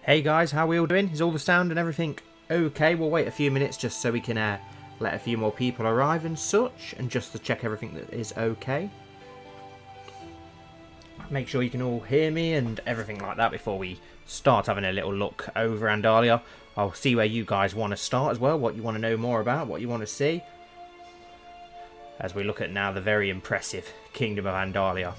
Hey guys, how are we all doing? Is all the sound and everything okay? We'll wait a few minutes just so we can let a few more people arrive and such, and just to check everything that is okay. Make sure you can all hear me and everything like that before we start having a little look over Andalia. I'll see where you guys want to start as well, what you want to know more about, what you want to see. As we look at now the very impressive Kingdom of Andalia.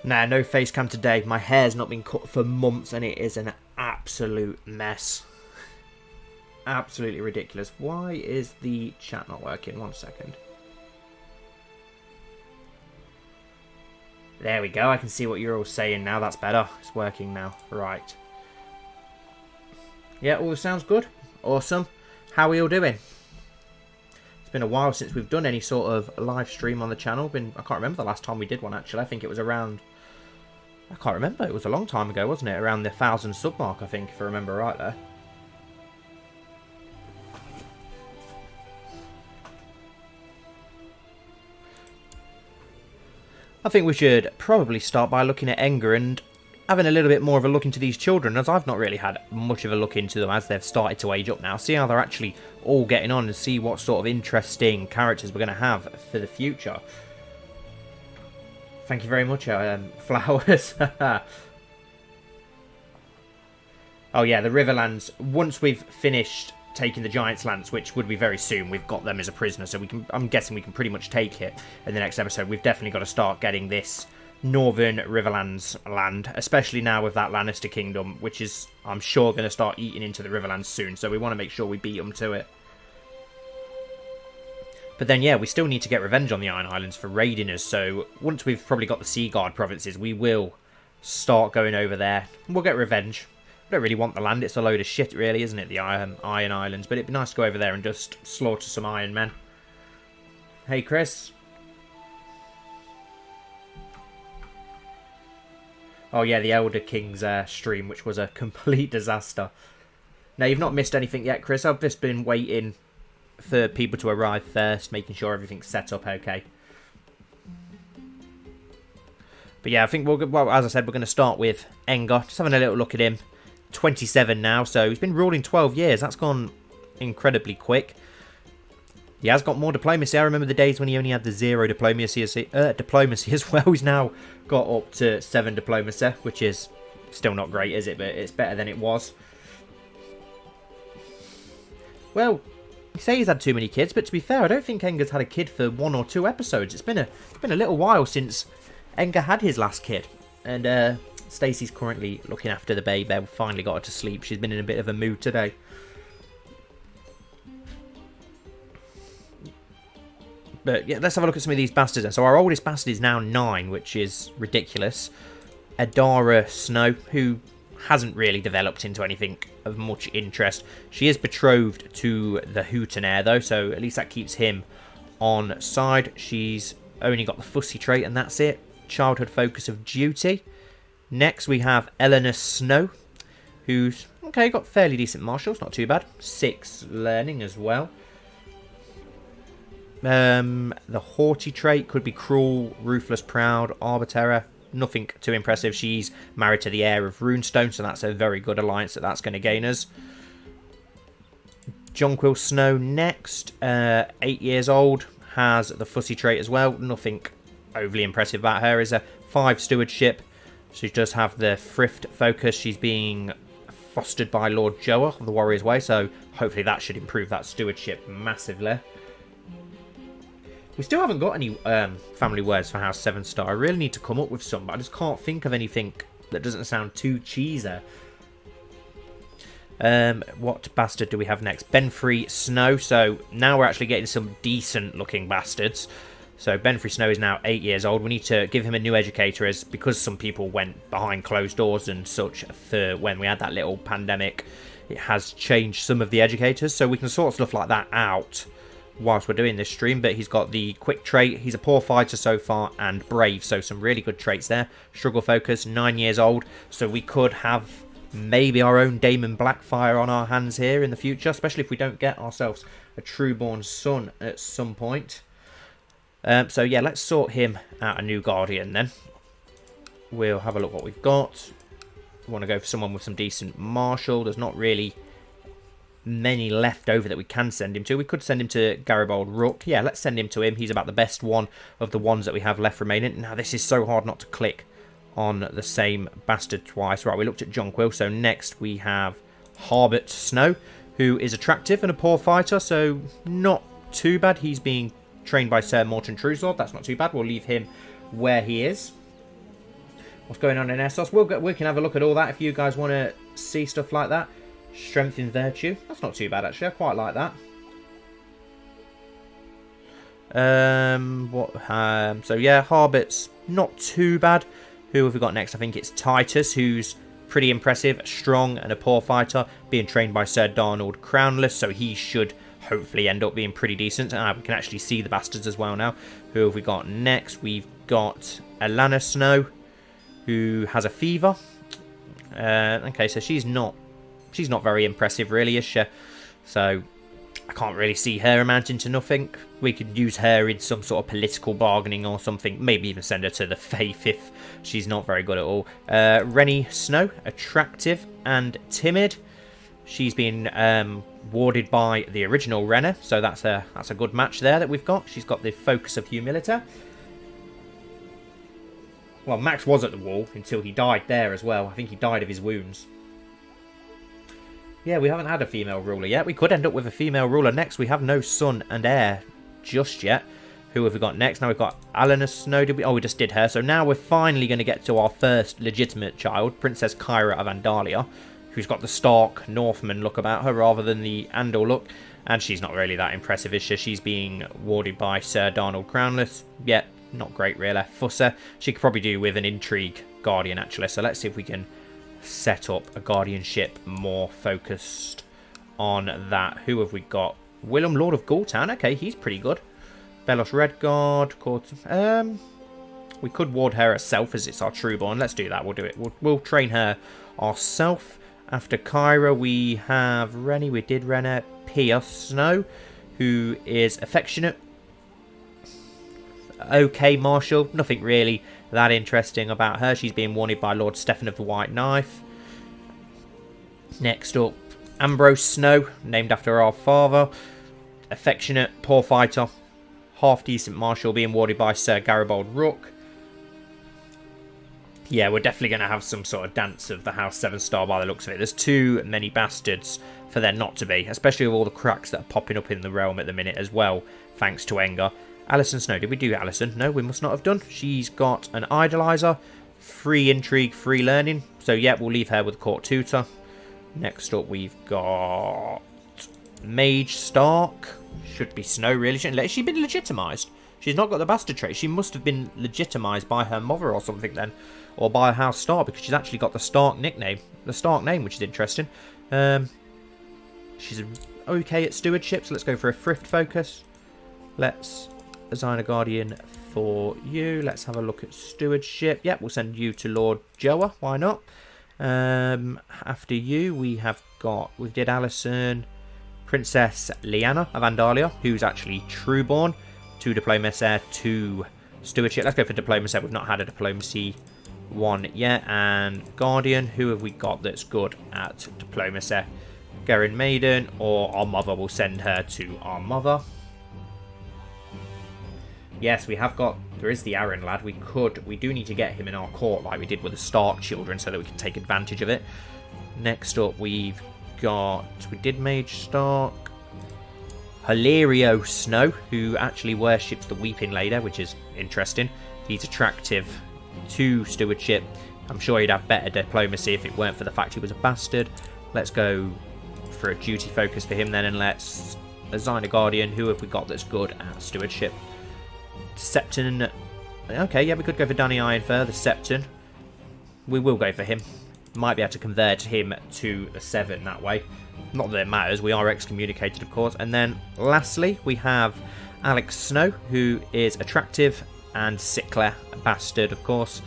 Nah, no face cam today. My hair's not been cut for months and it is an absolute mess. Absolutely ridiculous. Why is the chat not working? 1 second. There we go. I can see what you're all saying now. That's better. It's working now. Right. Yeah, all sounds good. Awesome. How are we all doing? It's been a while since we've done any sort of live stream on the channel. I can't remember the last time we did one, actually. I think it was around... I can't remember. It was a long time ago, wasn't it? Around the 1,000 sub mark, I think, if I remember right there. I think we should probably start by looking at Enger and having a little bit more of a look into these children, as I've not really had much of a look into them as they've started to age up now. See how they're actually all getting on and see what sort of interesting characters we're going to have for the future. Thank you very much, Flowers. Oh yeah, the Riverlands. Once we've finished taking the Giant's Lance, which would be very soon, we've got them as a prisoner, so we can. I'm guessing we can pretty much take it in the next episode. We've definitely got to start getting this Northern Riverlands land, especially now with that Lannister Kingdom, which is, I'm sure, going to start eating into the Riverlands soon. So we want to make sure we beat them to it. But then, yeah, we still need to get revenge on the Iron Islands for raiding us. So once we've probably got the Sea Guard provinces, we will start going over there. We'll get revenge. We don't really want the land. It's a load of shit, really, isn't it? The Iron Islands. But it'd be nice to go over there and just slaughter some Iron Men. Hey, Chris. Oh, yeah, the Elder King's stream, which was a complete disaster. Now, you've not missed anything yet, Chris. I've just been waiting for people to arrive first, making sure everything's set up okay. But yeah, I think well, as I said, we're going to start with Enger. Just having a little look at him. 27 now, so he's been ruling 12 years. That's gone incredibly quick. He has got more diplomacy. I remember the days when he only had the 0 diplomacy as well. He's now got up to 7 diplomacy, which is still not great, is it? But it's better than it was. Well, you say he's had too many kids, but to be fair, I don't think Enger's had a kid for 1 or 2 episodes. It's been a little while since Enger had his last kid. And Stacey's currently looking after the baby. We finally got her to sleep. She's been in a bit of a mood today. But yeah, let's have a look at some of these bastards then. So our oldest bastard is now 9, which is ridiculous. Adara Snow, who hasn't really developed into anything of much interest. She is betrothed to the Hootenair though, so at least that keeps him on side. She's only got the fussy trait and that's it. Childhood focus of duty. Next we have Eleanor Snow, who's, okay, got fairly decent martials, not too bad. 6 learning as well. The haughty trait could be cruel, ruthless, proud, arbiter. Nothing too impressive. She's married to the heir of Runestone, so that's a very good alliance that's going to gain us. Jonquil Snow next. 8 years old. Has the fussy trait as well. Nothing overly impressive about her. Is a 5 stewardship. She does have the thrift focus. She's being fostered by Lord Joa of the Warrior's Way, so hopefully that should improve that stewardship massively. We still haven't got any family words for House Sevenstar. I really need to come up with some, but I just can't think of anything that doesn't sound too cheesy. What bastard do we have next? Benfrey Snow. So now we're actually getting some decent looking bastards. So Benfrey Snow is now 8 years old. We need to give him a new educator, as because some people went behind closed doors and such for when we had that little pandemic. It has changed some of the educators, so we can sort stuff like that out whilst we're doing this stream. But he's got the quick trait, he's a poor fighter so far, and brave, so some really good traits there. Struggle focus, 9 years old, so we could have maybe our own Daemon Blackfire on our hands here in the future, especially if we don't get ourselves a trueborn son at some point. So yeah, let's sort him out a new Guardian then. We'll have a look what we've got. We want to go for someone with some decent martial. There's not really many left over that we can send him to. We could send him to Garibaldi Rook. Yeah, let's send him to him. He's about the best one of the ones that we have left remaining. Now, this is so hard not to click on the same bastard twice. Right, we looked at Jonquil. So next we have Harbert Snow, who is attractive and a poor fighter. So not too bad. He's being trained by Sir Morton Truesword. That's not too bad. We'll leave him where he is. What's going on in Essos? We can have a look at all that if you guys want to see stuff like that. Strength in Virtue. That's not too bad, actually. I quite like that. So, yeah, Harbert's not too bad. Who have we got next? I think it's Titus, who's pretty impressive, strong, and a poor fighter, being trained by Sir Darnold Crownless, so he should hopefully end up being pretty decent. We can actually see the bastards as well now. Who have we got next? We've got Alana Snow, who has a fever. Okay, so she's not very impressive, really, is she? So I can't really see her amounting to nothing. We could use her in some sort of political bargaining or something. Maybe even send her to the Faith if she's not very good at all. Rennie Snow, attractive and timid. She's been warded by the original Renner, so that's a good match there that we've got. She's got the focus of humility. Well, Max was at the wall until he died there as well. I think he died of his wounds. Yeah, we haven't had a female ruler yet. We could end up with a female ruler next. We have no son and heir just yet. Who have we got next? Now we've got Alana Snow. Oh, we just did her. So now we're finally going to get to our first legitimate child, Princess Kyra of Andalia, who's got the Stark Northman look about her rather than the Andal look. And she's not really that impressive, is she? She's being warded by Sir Darnold Crownless. Yeah, not great, really. Fusser. She could probably do with an Intrigue Guardian, actually. So let's see if we can set up a guardianship more focused on that. Who have we got? Willem, Lord of Gultown. Okay, he's pretty good. Belos Redguard. We could ward her herself as it's our trueborn. Let's do that. We'll do it. We'll train her ourselves. After Kyra, we have Rennie. We did Renner. Pia Snow, who is affectionate. Okay, Marshall. Nothing really that interesting about her. She's being warded by Lord Stefan of the White Knife. Next up, Ambrose Snow, named after our father. Affectionate, poor fighter. Half decent Marshal, being warded by Sir Garibaldi Rook. Yeah, we're definitely going to have some sort of dance of the House Sevenstar by the looks of it. There's too many bastards for there not to be, especially with all the cracks that are popping up in the realm at the minute as well, thanks to Engar. Alison Snow. Did we do Alison? No, we must not have done. She's got an Idolizer, free intrigue, free learning. So, yeah, we'll leave her with Court Tutor. Next up, we've got Mage Stark. Should be Snow, really. Has she been legitimised? She's not got the bastard trait. She must have been legitimised by her mother or something then. Or by House Stark, because she's actually got the Stark nickname. The Stark name, which is interesting. She's okay at stewardship, so let's go for a thrift focus. Let's assign a guardian for you. Let's have a look at stewardship. Yep, we'll send you to Lord Joa. Why not? After you, we did Alison, Princess Lyanna of Andalia, who's actually trueborn. 2 diplomacy, 2 stewardship. Let's go for diplomacy. We've not had a diplomacy one yet. And guardian, who have we got that's good at diplomacy? Garin Maiden, or our mother. Will send her to our mother. Yes, we have got... There is the Aaron lad. We do need to get him in our court like we did with the Stark children so that we can take advantage of it. Next up, we've got... We did Mage Stark. Hilario Snow, who actually worships the Weeping Lady, which is interesting. He's attractive to stewardship. I'm sure he'd have better diplomacy if it weren't for the fact he was a bastard. Let's go for a duty focus for him then, and let's assign a guardian. Who have we got that's good at stewardship? Septon. Okay, yeah, we could go for Danny Ironfur, the Septon. We will go for him. Might be able to convert him to the 7 that way. Not that it matters, we are excommunicated, of course. And then, lastly, we have Alex Snow, who is attractive and sickler bastard, of course.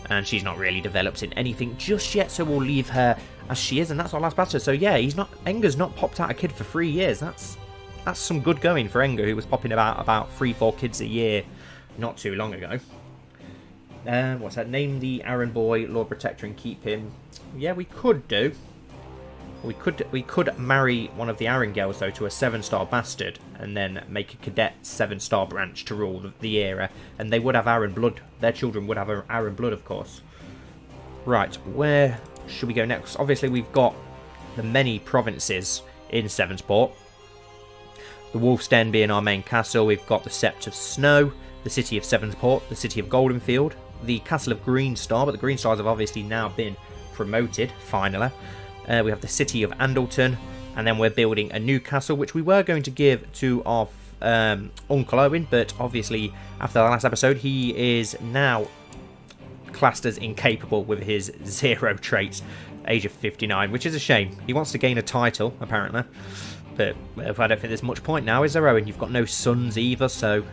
And she's not really developed in anything just yet, so we'll leave her as she is. And that's our last bastard. So, yeah, Enger's not popped out a kid for 3 years. That's some good going for Enger, who was popping about 3-4 kids a year not too long ago. What's that? Name the Aaron boy Lord Protector and keep him. Yeah, we could do. We could marry one of the Aaron girls, though, to a 7-star bastard, and then make a cadet 7-star branch to rule the era, and they would have Aaron blood. Their children would have Aaron blood, of course. Right, where should we go next? Obviously, we've got the many provinces in Sevensport. The Wolf's Den being our main castle. We've got the Sept of Snow, the city of Sevensport, the city of Goldenfield, the castle of Greenstar, but the Greenstars have obviously now been promoted, finally. We have the city of Andleton, and then we're building a new castle, which we were going to give to our Uncle Owen, but obviously after the last episode, he is now classed as incapable with his 0 traits, age of 59, which is a shame. He wants to gain a title, apparently, but I don't think there's much point now, is there, Owen? You've got no sons either, so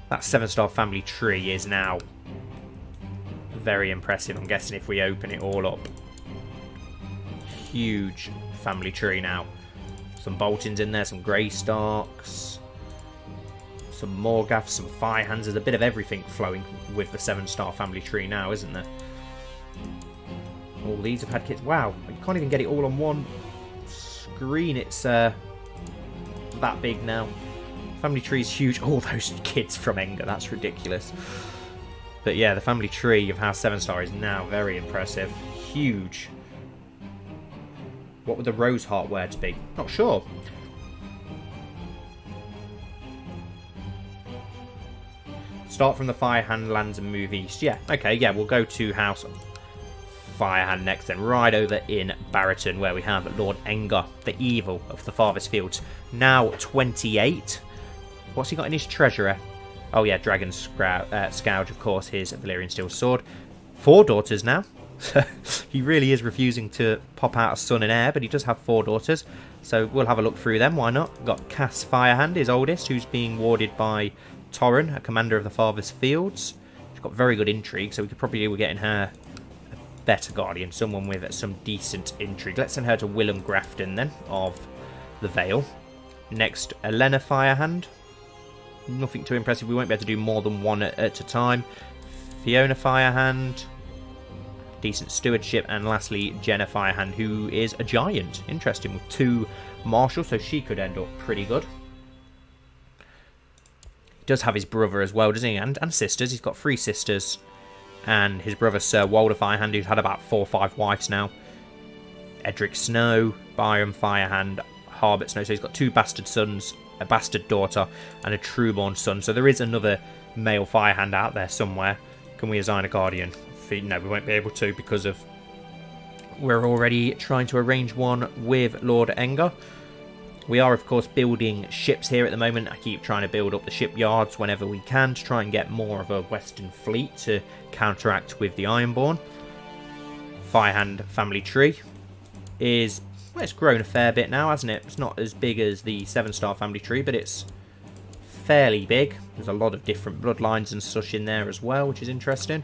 that 7-star family tree is now very impressive. I'm guessing if we open it all up. Huge family tree now. Some Boltons in there, some Greystarks, some Morgaths, some Firehands. There's a bit of everything flowing with the 7-star family tree now, isn't there? All these have had kids. Wow, you can't even get it all on one screen. It's that big now. Family tree's huge. All those kids from Enger, that's ridiculous. But yeah, the family tree of House 7-star is now very impressive. Huge. What would the Rose Heart words be? Not sure. Start from the Firehand lands and move east. Yeah, okay, yeah, we'll go to House Firehand next, then right over in Barraton, where we have Lord Enger, the evil of the Farthest Fields. Now 28. What's he got in his treasurer? Oh yeah, Dragon Scourge, of course, his Valyrian Steel Sword. 4 daughters now. He really is refusing to pop out a son and heir, but he does have 4 daughters. So we'll have a look through them, why not? We've got Cass Firehand, his oldest, who's being warded by Torren, a commander of the Farthest Fields. She's got very good intrigue, so we could probably be getting her a better guardian, someone with some decent intrigue. Let's send her to Willem Grafton then, of the Vale. Next, Elena Firehand. Nothing too impressive, we won't be able to do more than one at a time. Fiona Firehand. Decent stewardship, and lastly Jenna Firehand, who is a giant. Interesting, with 2 marshals, so she could end up pretty good. He does have his brother as well, doesn't he? And sisters. He's got 3 sisters, and his brother Sir Walder Firehand, who's had about 4 or 5 wives now. Edric Snow, Byron Firehand, Harbert Snow. So he's got 2 bastard sons, a bastard daughter, and a trueborn son. So there is another male Firehand out there somewhere. Can we assign a guardian? No, we won't be able to, because of we're already trying to arrange one with Lord Enger. We are, of course, building ships here at the moment. I keep trying to build up the shipyards whenever we can to try and get more of a Western fleet to counteract with the Ironborn. Firehand family tree is, well, it's grown a fair bit now, hasn't it? It's not as big as the 7-star family tree, but it's fairly big. There's a lot of different bloodlines and such in there as well, which is interesting.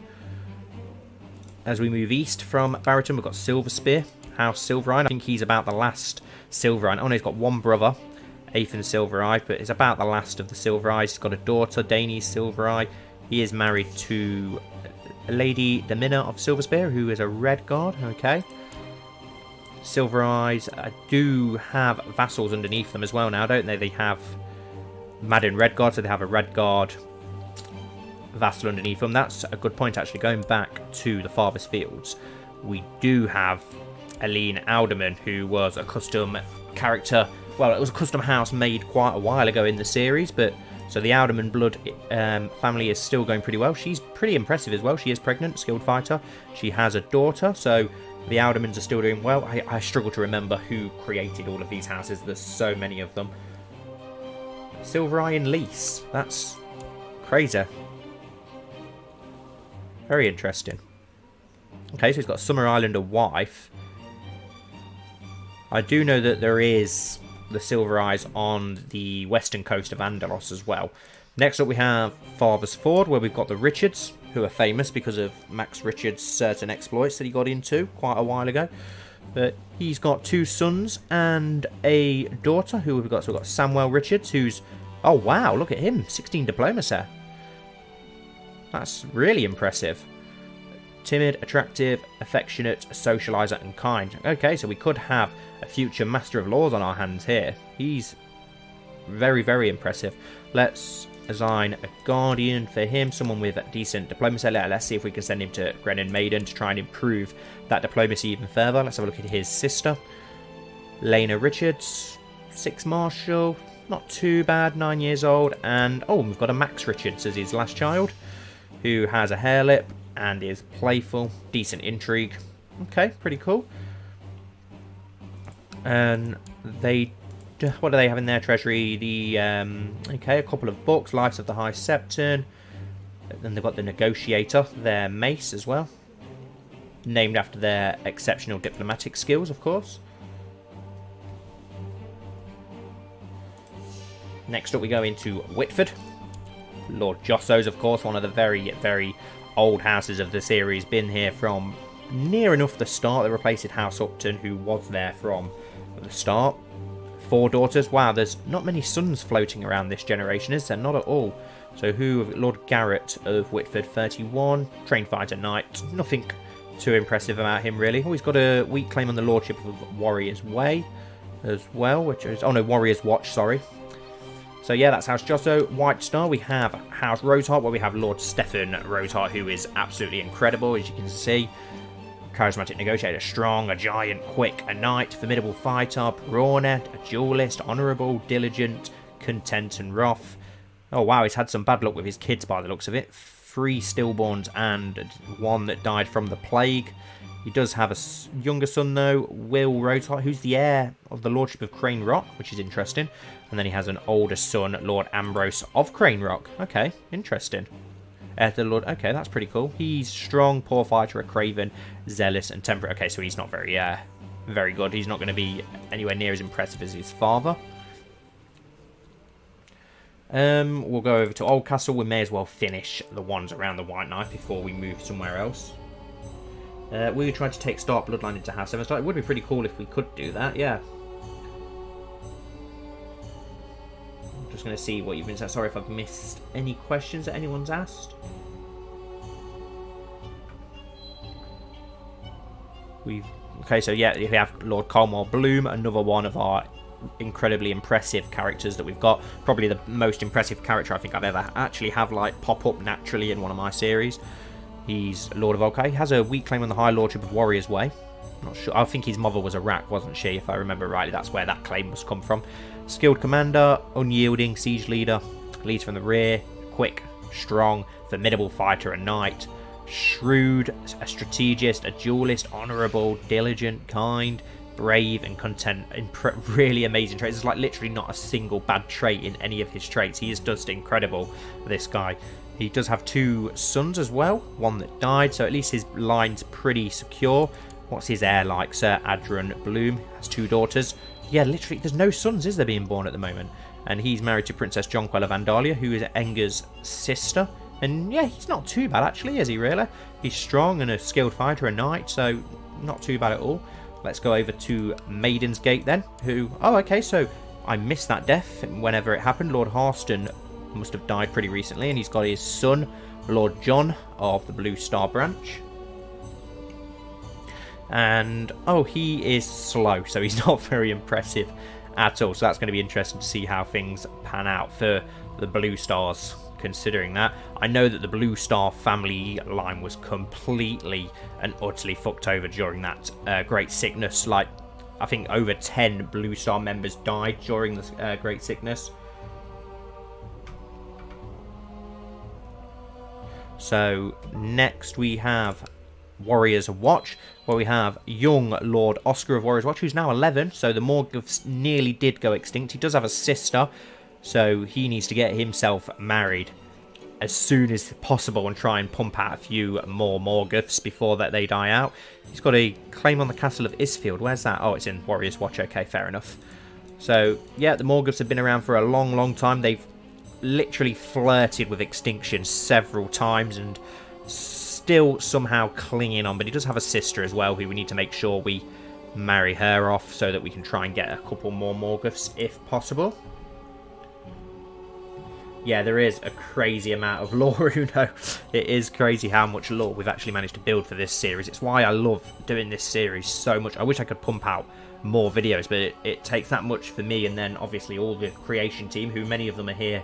As we move east from Barraton, we've got Silverspear, House Silvereye. I think he's about the last Silvereye. Oh no, he's got 1 brother, Athan Silvereye, but he's about the last of the Silvereyes. He's got a daughter, Dany Silvereye. He is married to Lady Domina of Silverspear, who is a Red Guard. Okay. Silvereyes do have vassals underneath them as well now, don't they? They have Madden Red Guard, so they have a Red Guard vassal underneath them. That's a good point, actually. Going back to the Farthest Fields, we do have Aline Alderman, who was a custom character. Well, it was a custom house made quite a while ago in the series, but so the Alderman blood family is still going pretty well. She's pretty impressive as well. She is pregnant, skilled fighter. She has a daughter, so the Aldermans are still doing well. I struggle to remember who created all of these houses. There's so many of them. Silvereye and Lease. That's crazy. Very interesting. Okay, so he's got a Summer Islander wife. I do know that there is the Silver Eyes on the western coast of Andalos as well. Next up we have Father's Ford, where we've got the Richards, who are famous because of Max Richards' certain exploits that he got into quite a while ago. But he's got 2 sons and a daughter who we've got. So we've got Samuel Richards, who's... Oh, wow, look at him. 16 diplomacy. That's really impressive. Timid, attractive, affectionate, socializer, and kind. Okay, so we could have a future Master of Laws on our hands here. He's very, very impressive. Let's assign a guardian for him, someone with decent diplomacy. Let's see if we can send him to Grennan Maiden to try and improve that diplomacy even further. Let's have a look at his sister, Lena Richards, 6 Marshal, not too bad, 9 years old. And oh, we've got a Max Richards as his last child, who has a hair lip and is playful, decent intrigue. Okay, pretty cool. And what do they have in their treasury? The okay, a couple of books, Lives of the High Septon. Then they've got the Negotiator, their mace as well, named after their exceptional diplomatic skills, of course. Next up we go into Whitford. Lord Josso's, of course, one of the very, very old houses of the series. Been here from near enough the start. They replaced House Upton, who was there from the start. 4 daughters. Wow, there's not many sons floating around this generation, is there? Not at all. So Lord Garrett of Whitford, 31. Trained fighter knight. Nothing too impressive about him, really. Oh, he's got a weak claim on the lordship of Warrior's Way as well, which is... Oh, no, Warrior's Watch, sorry. So yeah, that's House Josso. White Star, we have House Roseheart, where we have Lord Stefan Roseheart, who is absolutely incredible, as you can see. Charismatic negotiator, strong, a giant, quick, a knight, formidable fighter, brawner, a duelist, honourable, diligent, content and wrath. Oh wow, he's had some bad luck with his kids by the looks of it. 3 stillborns and 1 that died from the plague. He does have a younger son, though, Will Roseheart, who's the heir of the Lordship of Crane Rock, which is interesting. And then he has an older son, Lord Ambrose of Crane Rock. Okay, interesting. Heir to the Lord. Okay, that's pretty cool. He's strong, poor fighter, a craven, zealous, and temperate. Okay, so he's not very, very good. He's not going to be anywhere near as impressive as his father. We'll go over to Oldcastle. We may as well finish the ones around the White Knight before we move somewhere else. We tried to take Stark Bloodline into House Sevenstar. It would be pretty cool if we could do that, yeah. I'm just going to see what you've been saying. Sorry if I've missed any questions that anyone's asked. Okay, so yeah, we have Lord Colmore Bloom, another one of our incredibly impressive characters that we've got. Probably the most impressive character I think I've ever actually have like pop up naturally in one of my series. He's Lord of Volkai. He has a weak claim on the High Lordship of Warrior's Way. I'm not sure. I think his mother was Iraq, wasn't she? If I remember rightly, that's where that claim must come from. Skilled commander, unyielding siege leader, leads from the rear, quick, strong, formidable fighter, a knight, shrewd, a strategist, a duelist, honourable, diligent, kind, brave, and content. Really amazing traits. There's like literally not a single bad trait in any of his traits. He is just incredible, this guy. He does have 2 sons as well, 1 that died, so at least his line's pretty secure. What's his heir like? Sir Adrian Bloom has 2 daughters. Yeah, literally, there's no sons, is there, being born at the moment? And he's married to Princess Jonquil of Andalia, who is Enger's sister. And yeah, he's not too bad, actually, is he, really? He's strong and a skilled fighter, a knight, so not too bad at all. Let's go over to Maiden's Gate, then, who... Oh, okay, so I missed that death whenever it happened. Lord Harston must have died pretty recently, and he's got his son, Lord John of the Blue Star branch. And oh, he is slow, so he's not very impressive at all. So that's going to be interesting to see how things pan out for the Blue Stars, considering that. I know that the Blue Star family line was completely and utterly fucked over during that Great Sickness. Like, I think over 10 Blue Star members died during this Great Sickness. So next we have Warrior's Watch, where we have young Lord Oscar of Warrior's Watch, who's now 11, so the Morgoths nearly did go extinct. He does have a sister, so he needs to get himself married. as soon as possible and try and pump out a few more Morgoths before that they die out. He's got a claim on the castle of Isfield. Where's that? Oh, it's in Warrior's Watch. Okay, fair enough. So, yeah, the Morgoths have been around for a long, long time. They've literally flirted with extinction several times and still somehow clinging on. But he does have a sister as well who we need to make sure we marry her off so that we can try and get a couple more Morgoths if possible. Yeah, there is a crazy amount of lore, Uno. It is crazy how much lore we've actually managed to build for this series. It's why I love doing this series so much. I wish I could pump out more videos, but it takes that much for me, and then obviously all the creation team, who many of them are here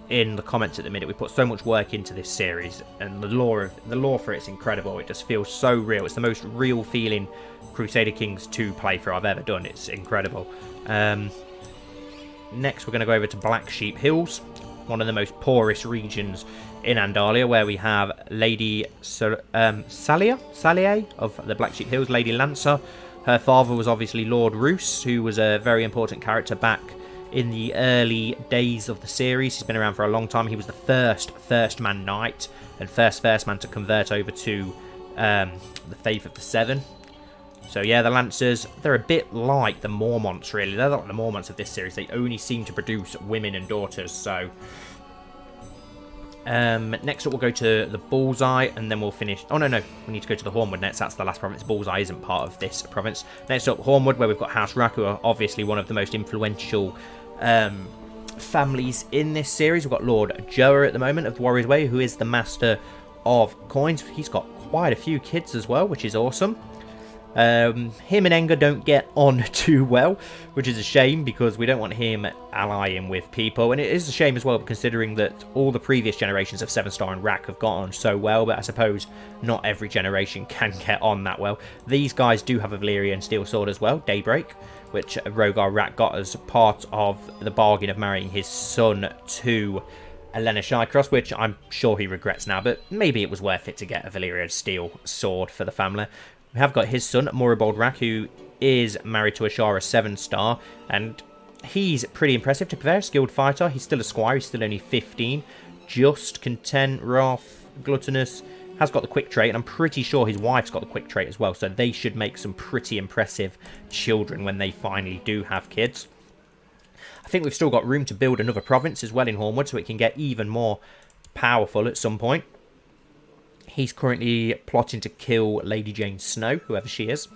in the comments at the minute. We put so much work into this series, and the lore for it's incredible. It just feels so real. It's the most real feeling Crusader Kings 2 playthrough I've ever done. It's incredible. Next, we're going to go over to Black Sheep Hills, one of the most poorest regions in Andalia, where we have Lady Salia of the Black Sheep Hills, Lady Lancer. Her father was obviously Lord Roose, who was a very important character back in the early days of the series. He's been around for a long time. He was the first man knight and first man to convert over to the faith of the Seven. So yeah, the Lancers, they're a bit like the Mormonts, really. They're like the Mormonts of this series. They only seem to produce women and daughters, so... next up, we'll go to the Bullseye, and then we'll finish... Oh, no, we need to go to the Hornwood next. That's the last province. Bullseye isn't part of this province. Next up, Hornwood, where we've got House Rack, who are obviously one of the most influential families in this series. We've got Lord Joa at the moment of the Warrior's Way, who is the Master of Coins. He's got quite a few kids as well, which is awesome. Him and Enga don't get on too well, which is a shame because we don't want him allying with people, and it is a shame as well considering that all the previous generations of Sevenstar and Rack have got on so well, but I suppose not every generation can get on that well. These guys do have a Valyrian steel sword as well, Daybreak, which Rogar Rack got as part of the bargain of marrying his son to Elena Shycross, which I'm sure he regrets now, but maybe it was worth it to get a Valyrian steel sword for the family. We have got his son, Moribald Rack, who is married to Ashara Sevenstar, and he's pretty impressive. To be fair, skilled fighter. He's still a squire. He's still only 15. Just, content, wrath, gluttonous. Has got the quick trait, and I'm pretty sure his wife's got the quick trait as well, so they should make some pretty impressive children when they finally do have kids. I think we've still got room to build another province as well in Hornwood, so it can get even more powerful at some point. He's currently plotting to kill Lady Jane Snow, whoever she is.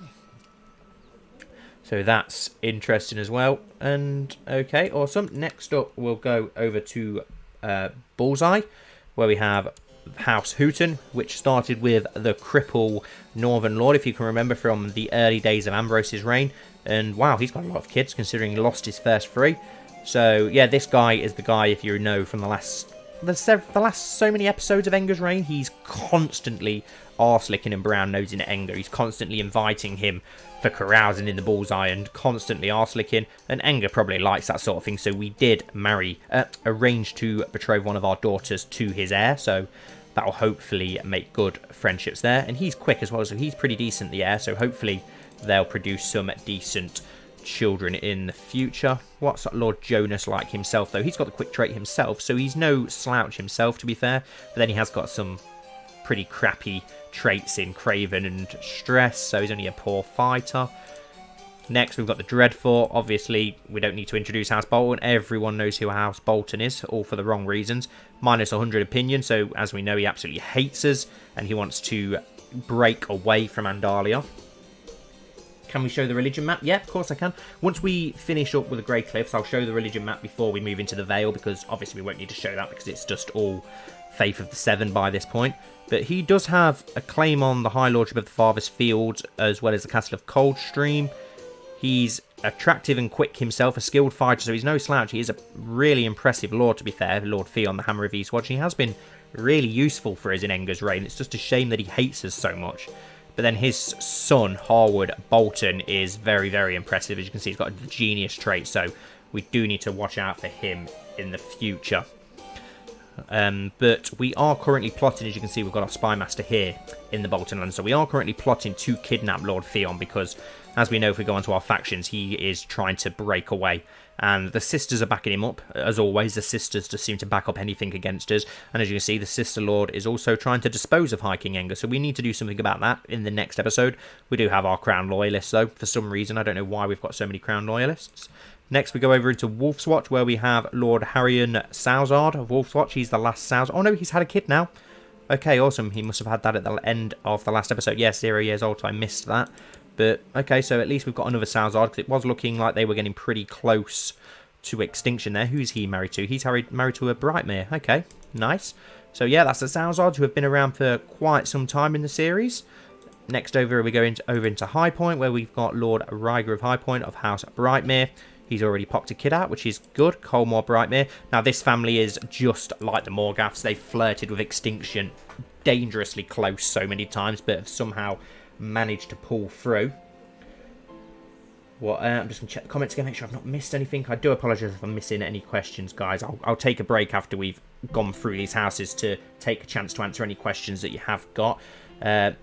So that's interesting as well. And, okay, awesome. Next up, we'll go over to Bullseye, where we have House Hooton, which started with the cripple Northern Lord, if you can remember from the early days of Ambrose's reign. And, wow, he's got a lot of kids, considering he lost his first 3. So, yeah, this guy is the guy, if you know, from the last so many episodes of Enga's reign. He's constantly arse-licking and brown-nosing at Enga. He's constantly inviting him for carousing in the Bullseye and constantly arse-licking. And Enga probably likes that sort of thing, so we did arrange to betroth one of our daughters to his heir, so that'll hopefully make good friendships there. And he's quick as well, so he's pretty decent, the heir, so hopefully they'll produce some decent children in the future. What's Lord Jonas like himself, though? He's got the quick trait himself, so he's no slouch himself, to be fair, but then he has got some pretty crappy traits in Craven and Stress, so he's only a poor fighter. Next, we've got the Dreadfort. Obviously, we don't need to introduce House Bolton. Everyone knows who House Bolton is, all for the wrong reasons. Minus 100 opinion, so as we know, he absolutely hates us, and he wants to break away from Andalia. Can we show the religion map? Yeah, of course I can. Once we finish up with the Grey Cliffs, I'll show the religion map before we move into the Vale, because obviously we won't need to show that because it's just all Faith of the Seven by this point. But he does have a claim on the High Lordship of the Farthest Field, as well as the Castle of Coldstream. He's attractive and quick himself, a skilled fighter, so he's no slouch. He is a really impressive lord, to be fair, Lord Theon, the Hammer of Eastwatch. He has been really useful for us in Enga's reign. It's just a shame that he hates us so much. But then his son, Harwood Bolton, is very, very impressive. As you can see, he's got a genius trait, so we do need to watch out for him in the future. But we are currently plotting, as you can see, we've got our Spy Master here in the Bolton Land. So we are currently plotting to kidnap Lord Theon because, as we know, if we go onto our factions, he is trying to break away And the sisters are backing him up. As always, the sisters just seem to back up anything against us. And as you can see, the Sister Lord is also trying to dispose of High King Enga. So we need to do something about that in the next episode. We do have our Crown Loyalists, though, for some reason. I don't know why we've got so many Crown Loyalists. Next, we go over into Wolf's Watch, where we have Lord Harrion Salzard of Wolf's Watch. He's the last Salzard. Oh, no, he's had a kid now. Okay, awesome. He must have had that at the end of the last episode. Yes, 0 years old, so I missed that. But, okay, so at least we've got another Salzard, because it was looking like they were getting pretty close to extinction there. Who's he married to? He's married to a Brightmare. Okay, nice. So, yeah, that's the Salzards who have been around for quite some time in the series. Next over, we go over into High Point, where we've got Lord Ryger of High Point of House Brightmare. He's already popped a kid out, which is good. Colmore Brightmare. Now, this family is just like the Morgaths. They've flirted with extinction dangerously close so many times, but have somehow managed to pull through. Well, I'm just going to check the comments again, make sure I've not missed anything. I do apologise if I'm missing any questions, guys. I'll take a break after we've gone through these houses to take a chance to answer any questions that you have got.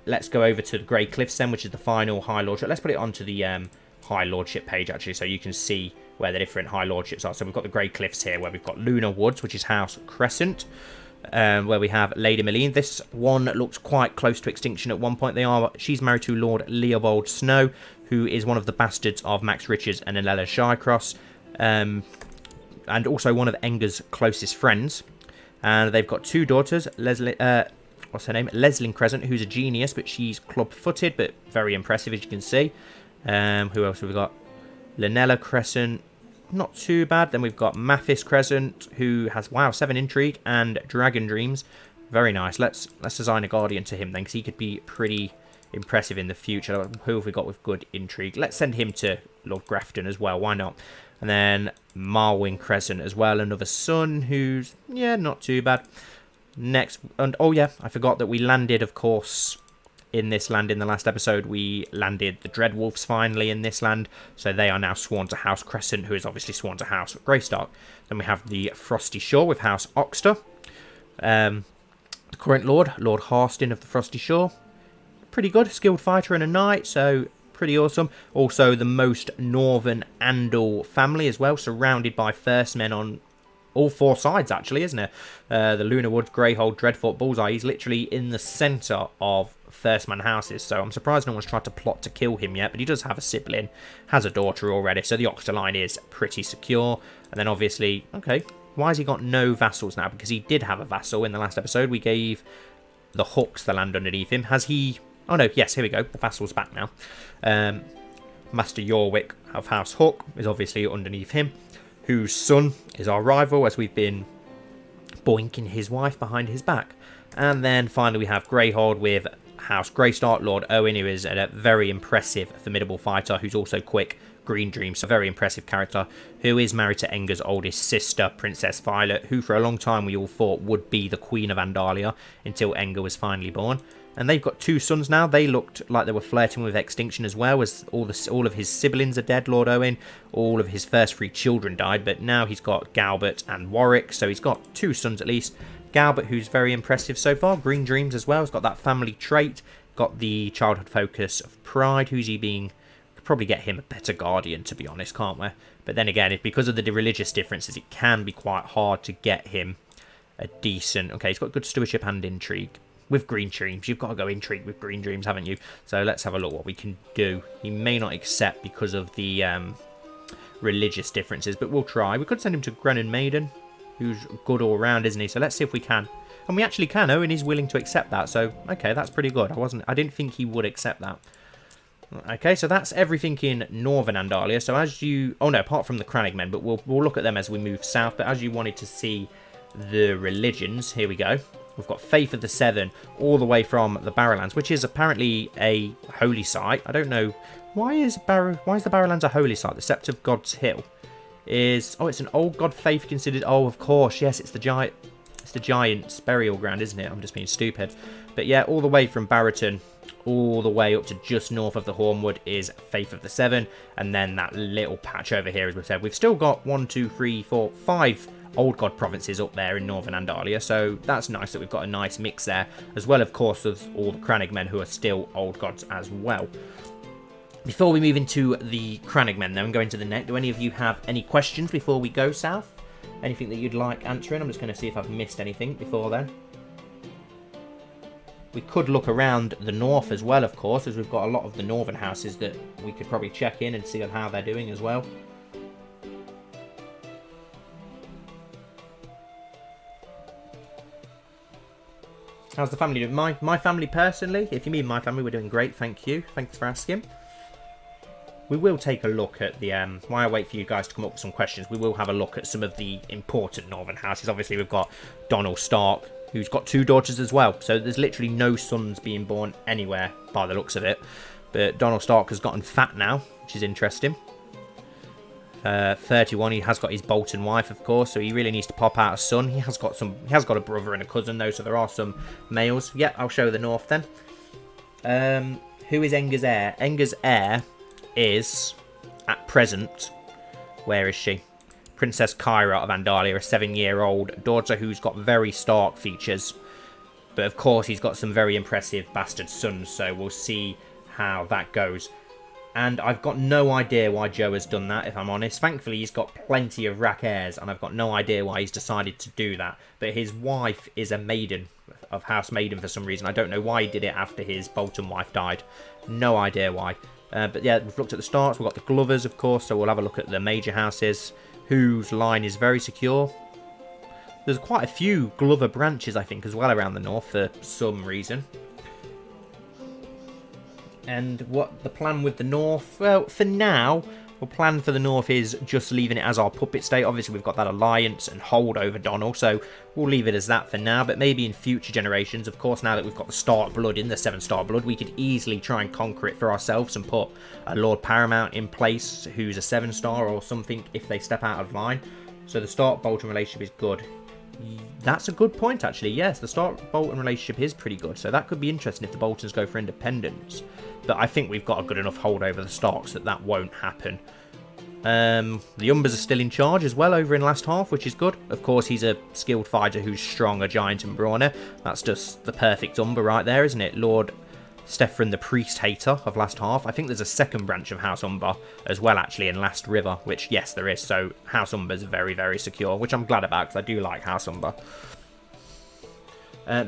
Let's go over to the Grey Cliffs then, which is the final High Lordship. Let's put it onto the High Lordship page, actually, so you can see where the different High Lordships are. So we've got the Grey Cliffs here, where we've got Lunar Woods, which is House Crescent. Where we have Lady Meline. This one looks quite close to extinction at one point. She's married to Lord Leopold Snow, who is one of the bastards of Max Richards and Alella Shycross, and also one of Enga's closest friends. And they've got two daughters, Leslie, what's her name? Leslyn Crescent, who's a genius, but she's club-footed, but very impressive, as you can see. Who else have we got? Lynella Crescent. Not too bad. Then we've got Mathis Crescent, who has, wow, 7 intrigue and Dragon Dreams. Very nice. Let's design a guardian to him then, because he could be pretty impressive in the future. Who have we got with good intrigue? Let's send him to Lord Grafton as well. Why not? And then Marwyn Crescent as well. Another son who's, yeah, not too bad. Next, and oh yeah, I forgot that we landed, of course, in this land in the last episode. We landed the Dreadwolves finally in this land, so they are now sworn to House Crescent, who is obviously sworn to House Greystark. Then we have the Frosty Shore with House Oxter. The current Lord, Lord Harston of the Frosty Shore. Pretty good, skilled fighter and a knight, so pretty awesome. Also the most northern Andal family as well, surrounded by first men on all 4 sides, actually, isn't it? The Lunar Woods, Greyhold, Dreadfort, Bullseye. He's literally in the centre of first man houses, so I'm surprised no one's tried to plot to kill him yet, but he does have a sibling, has a daughter already, so the Oxter line is pretty secure. And then obviously, okay, why has he got no vassals now? Because he did have a vassal in the last episode. We gave the Hooks the land underneath him. Has he... Oh no, yes, here we go. The vassal's back now. Master Yorwick of House Hook is obviously underneath him, whose son is our rival, as we've been boinking his wife behind his back. And then finally we have Greyhold with House Greystark, Lord Owen, who is a very impressive, formidable fighter, who's also quick. Green Dream, so very impressive character, who is married to Enga's oldest sister, Princess Violet, who for a long time we all thought would be the Queen of Andalia, until Enga was finally born. And they've got 2 sons now. They looked like they were flirting with extinction as well, as all of his siblings are dead, Lord Owen. All of his first 3 children died, but now he's got Galbert and Warwick, so he's got 2 sons at least. Galbert, who's very impressive so far. Green Dreams as well. He's got that family trait. Got the childhood focus of pride. Who's he being? Could probably get him a better guardian, to be honest, can't we? But then again, because of the religious differences, it can be quite hard to get him a decent... Okay, he's got good stewardship and intrigue. With Green Dreams, you've got to go intrigue with Green Dreams, haven't you? So let's have a look what we can do. He may not accept because of the religious differences, but we'll try. We could send him to Grennan Maiden, who's good all round, isn't he? So let's see if we can. And we actually can. Owen is willing to accept that. So, okay, that's pretty good. I didn't think he would accept that. Okay, so that's everything in Northern Andalia. So as you... Oh, no, apart from the Crannig men, but we'll look at them as we move south. But as you wanted to see the religions, here we go. We've got Faith of the Seven all the way from the Barrowlands, which is apparently a holy site. I don't know... Why is the Barrowlands a holy site? The Sept of God's Hill is... Oh, it's an old god faith considered... Oh, of course, yes, it's the Giant's burial ground, isn't it? I'm just being stupid. But yeah, all the way from Barrowton, all the way up to just north of the Hornwood is Faith of the Seven. And then that little patch over here, as we said. We've still got 1, 2, 3, 4, 5 old god provinces up there in Northern Andalia. So that's nice that we've got a nice mix there. As well, of course, of all the Crannig men who are still old gods as well. Before we move into the Crannogmen, though, and go into the neck, do any of you have any questions before we go south? Anything that you'd like answering? I'm just going to see if I've missed anything before then. We could look around the north as well, of course, as we've got a lot of the northern houses that we could probably check in and see how they're doing as well. How's the family doing? My family personally, if you mean my family, we're doing great, thank you. Thanks for asking. We will take a look at the, while I wait for you guys to come up with some questions, we will have a look at some of the important northern houses. Obviously, we've got Donald Stark, who's got 2 daughters as well. So there's literally no sons being born anywhere by the looks of it. But Donald Stark has gotten fat now, which is interesting. 31, he has got his Bolton wife, of course, so he really needs to pop out a son. He has got a brother and a cousin, though, so there are some males. Yeah, I'll show the north then. Who is Enger's heir? Enger's heir is, at present, where is she? Princess Kyra of Andalia, a 7-year-old daughter who's got very Stark features. But of course, he's got some very impressive bastard sons, so we'll see how that goes. And I've got no idea why Joe has done that, if I'm honest. Thankfully, he's got plenty of rack heirs, and I've got no idea why he's decided to do that. But his wife is a maiden, of House Maiden for some reason. I don't know why he did it after his Bolton wife died. No idea why. But yeah, we've looked at the Starks. We've got the Glovers, of course, so we'll have a look at the major houses, whose line is very secure. There's quite a few Glover branches, I think, as well around the north for some reason. And what the plan with the north? Well, for now, the plan for the north is just leaving it as our puppet state. Obviously, we've got that alliance and hold over Donald, so we'll leave it as that for now. But maybe in future generations, of course, now that we've got the Stark blood in, the 7-star blood, we could easily try and conquer it for ourselves and put a Lord Paramount in place who's a 7-star or something if they step out of line. So the Stark-Bolton relationship is good. That's a good point, actually. Yes, the Stark-Bolton relationship is pretty good, so that could be interesting if the Boltons go for independence. But I think we've got a good enough hold over the Starks that won't happen. The Umbers are still in charge as well over in last half, which is good. Of course, he's a skilled fighter who's strong, a giant and brawner. That's just the perfect Umber right there, isn't it? Lord Stefan, the priest hater of last half. I think there's a second branch of House Umber as well, actually, in Last River, which, yes, there is. So House Umber's very, very secure, which I'm glad about because I do like House Umber.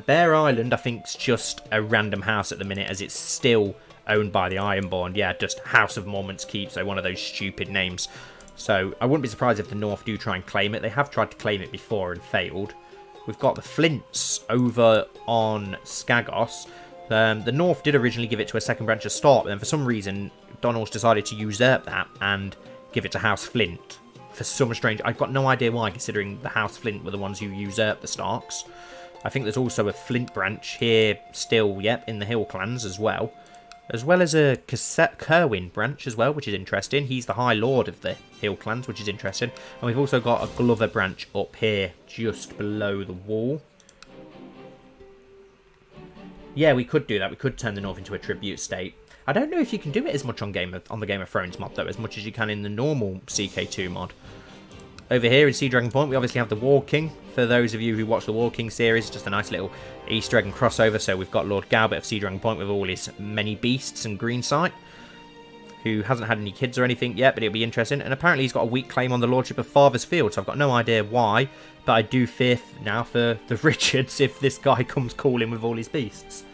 Bear Island, I think, is just a random house at the minute, as it's still owned by the Ironborn. Yeah, just House of Mormont's Keep, so one of those stupid names. So I wouldn't be surprised if the North do try and claim it. They have tried to claim it before and failed. We've got the Flints over on Skagos. The North did originally give it to a second branch of Stark, but then for some reason Donald's decided to usurp that and give it to House Flint. For some strange... I've got no idea why, considering the House Flint were the ones who usurped the Starks. I think there's also a Flint branch here still, yep, in the Hill clans as well as a Kerwin branch as well, which is interesting. He's the High Lord of the Hill clans, which is interesting. And we've also got a Glover branch up here, just below the wall. Yeah, we could do that. We could turn the North into a tribute state. I don't know if you can do it as much on the Game of Thrones mod, though, as much as you can in the normal CK2 mod. Over here in Sea Dragon Point, we obviously have the War King. For those of you who watch the War King series, just a nice little Easter egg and crossover. So we've got Lord Galbert of Sea Dragon Point with all his many beasts and green sight, who hasn't had any kids or anything yet, but it'll be interesting. And apparently he's got a weak claim on the Lordship of Father's Field, so I've got no idea why, but I do fear now for the Richards if this guy comes calling with all his beasts.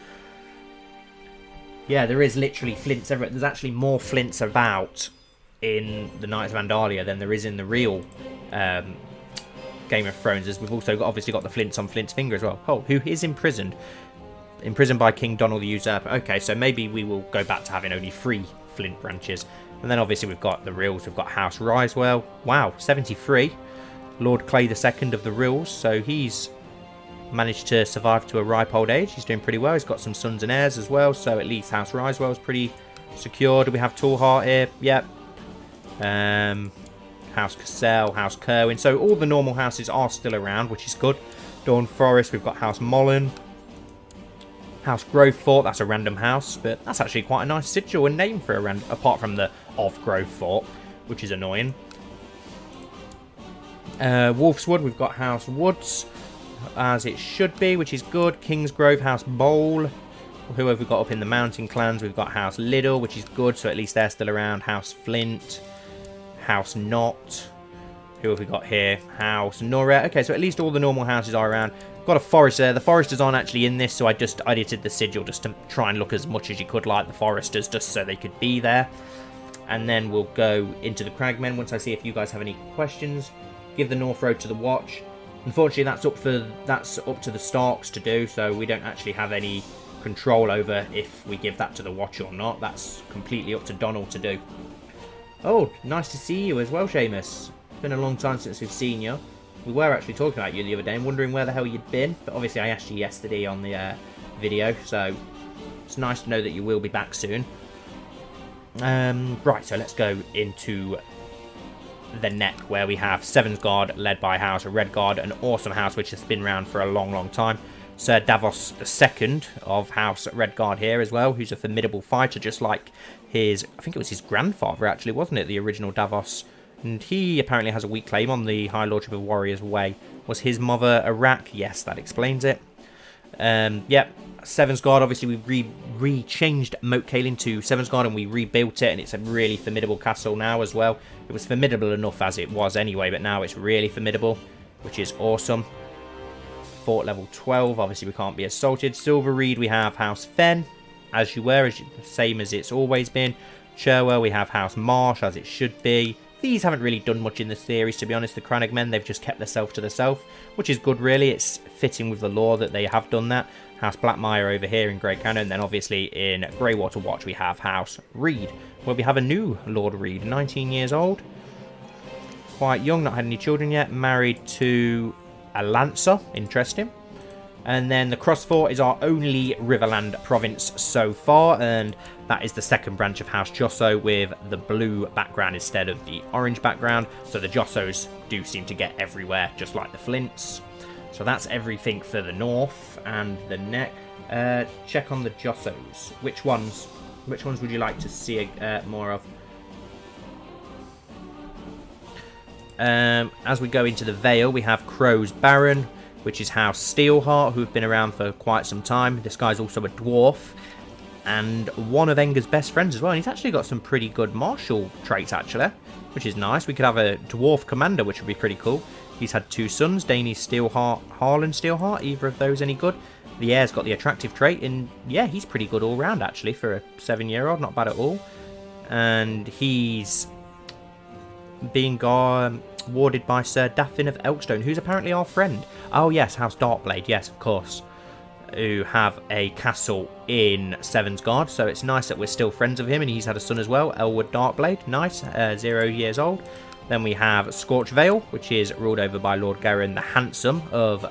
Yeah, there is literally flints everywhere. There's actually more flints about in the Knights of Andalia than there is in the real Game of Thrones, as we've also obviously got the flints on Flint's finger as well. Oh, who is imprisoned by King Donald the Usurper. Okay, so maybe we will go back to having only 3 Flint branches. And then obviously we've got the Rills, we've got House Risewell. Wow, 73. Lord Clay II of the Rills, so he's managed to survive to a ripe old age. He's doing pretty well. He's got some sons and heirs as well, so at least House Risewell's pretty secure. Do we have Tallheart here? Yep. House Cassell, House Kerwin. So all the normal houses are still around, which is good. Dawn Forest, we've got House Mullen. House Grove Fort, that's a random house, but that's actually quite a nice sigil and name for a random, apart from the of Grove Fort, which is annoying. Wolfswood, we've got House Woods, as it should be, which is good. Kingsgrove, House Bowl. Who have we got up in the mountain clans? We've got House Liddell, which is good, so at least they're still around. House Flint, House Knott. Who have we got here? House Norret. Okay, so at least all the normal houses are around. Got a Forester. The Foresters aren't actually in this, so I just edited the sigil just to try and look as much as you could like the Foresters, just so they could be there. And then we'll go into the Cragmen once I see if you guys have any questions. Give the North Road to the Watch. Unfortunately, that's up to the Starks to do, so we don't actually have any control over if we give that to the Watch or not. That's completely up to Donald to do. Oh, nice to see you as well, Seamus. It's been a long time since we've seen you. We were actually talking about you the other day and wondering where the hell you'd been, but obviously I asked you yesterday on the video, so it's nice to know that you will be back soon. Right, so let's go into the neck, where we have Sevensguard led by House Redguard, an awesome house which has been around for a long time. Sir Davos II of House Redguard here as well, who's a formidable fighter, just like his, I think it was his grandfather actually, wasn't it, the original Davos? And he apparently has a weak claim on the High Lordship of Warriors Way. Was his mother Iraq? Yes, that explains it. Yep, Sevensguard, obviously we re-changed Moat Cailin to Sevensguard and we rebuilt it, and it's a really formidable castle now as well. It was formidable enough as it was anyway, but now it's really formidable, which is awesome. Fort level 12, obviously we can't be assaulted. Silverreed, we have House Fen, as you were, same as it's always been. Cherwell, we have House Marsh, as it should be. These haven't really done much in the series, to be honest, the Crannogmen. They've just kept themselves to themselves, which is good, really. It's fitting with the lore that they have done that. House Blackmire over here in Great Cannon. And then, obviously, in Greywater Watch, we have House Reed, where we have a new Lord Reed, 19 years old. Quite young, not had any children yet. Married to a Lancer. Interesting. And then the Crossfort is our only Riverland province so far, and that is the second branch of House Josso with the blue background instead of the orange background. So the Jossos do seem to get everywhere, just like the Flints. So that's everything for the north and the neck. Check on the Jossos. Which ones would you like to see more of? As we go into the Vale, we have Crow's Baron, which is House Steelheart, who have been around for quite some time. This guy's also a dwarf, and one of Enger's best friends as well. And he's actually got some pretty good martial traits, actually, which is nice. We could have a dwarf commander, which would be pretty cool. He's had two sons, Dany Steelheart, Harlan Steelheart. Either of those any good? The heir's got the attractive trait, and yeah, he's pretty good all round, actually, for a 7-year-old. Not bad at all. And he's being warded by Sir Daffin of Elkstone, who's apparently our friend. Oh yes, House Darkblade, yes, of course. Who have a castle in Sevensguard, so it's nice that we're still friends of him, and he's had a son as well, Elwood Darkblade, nice, 0 years old. Then we have Scorch Vale, which is ruled over by Lord Garin the Handsome of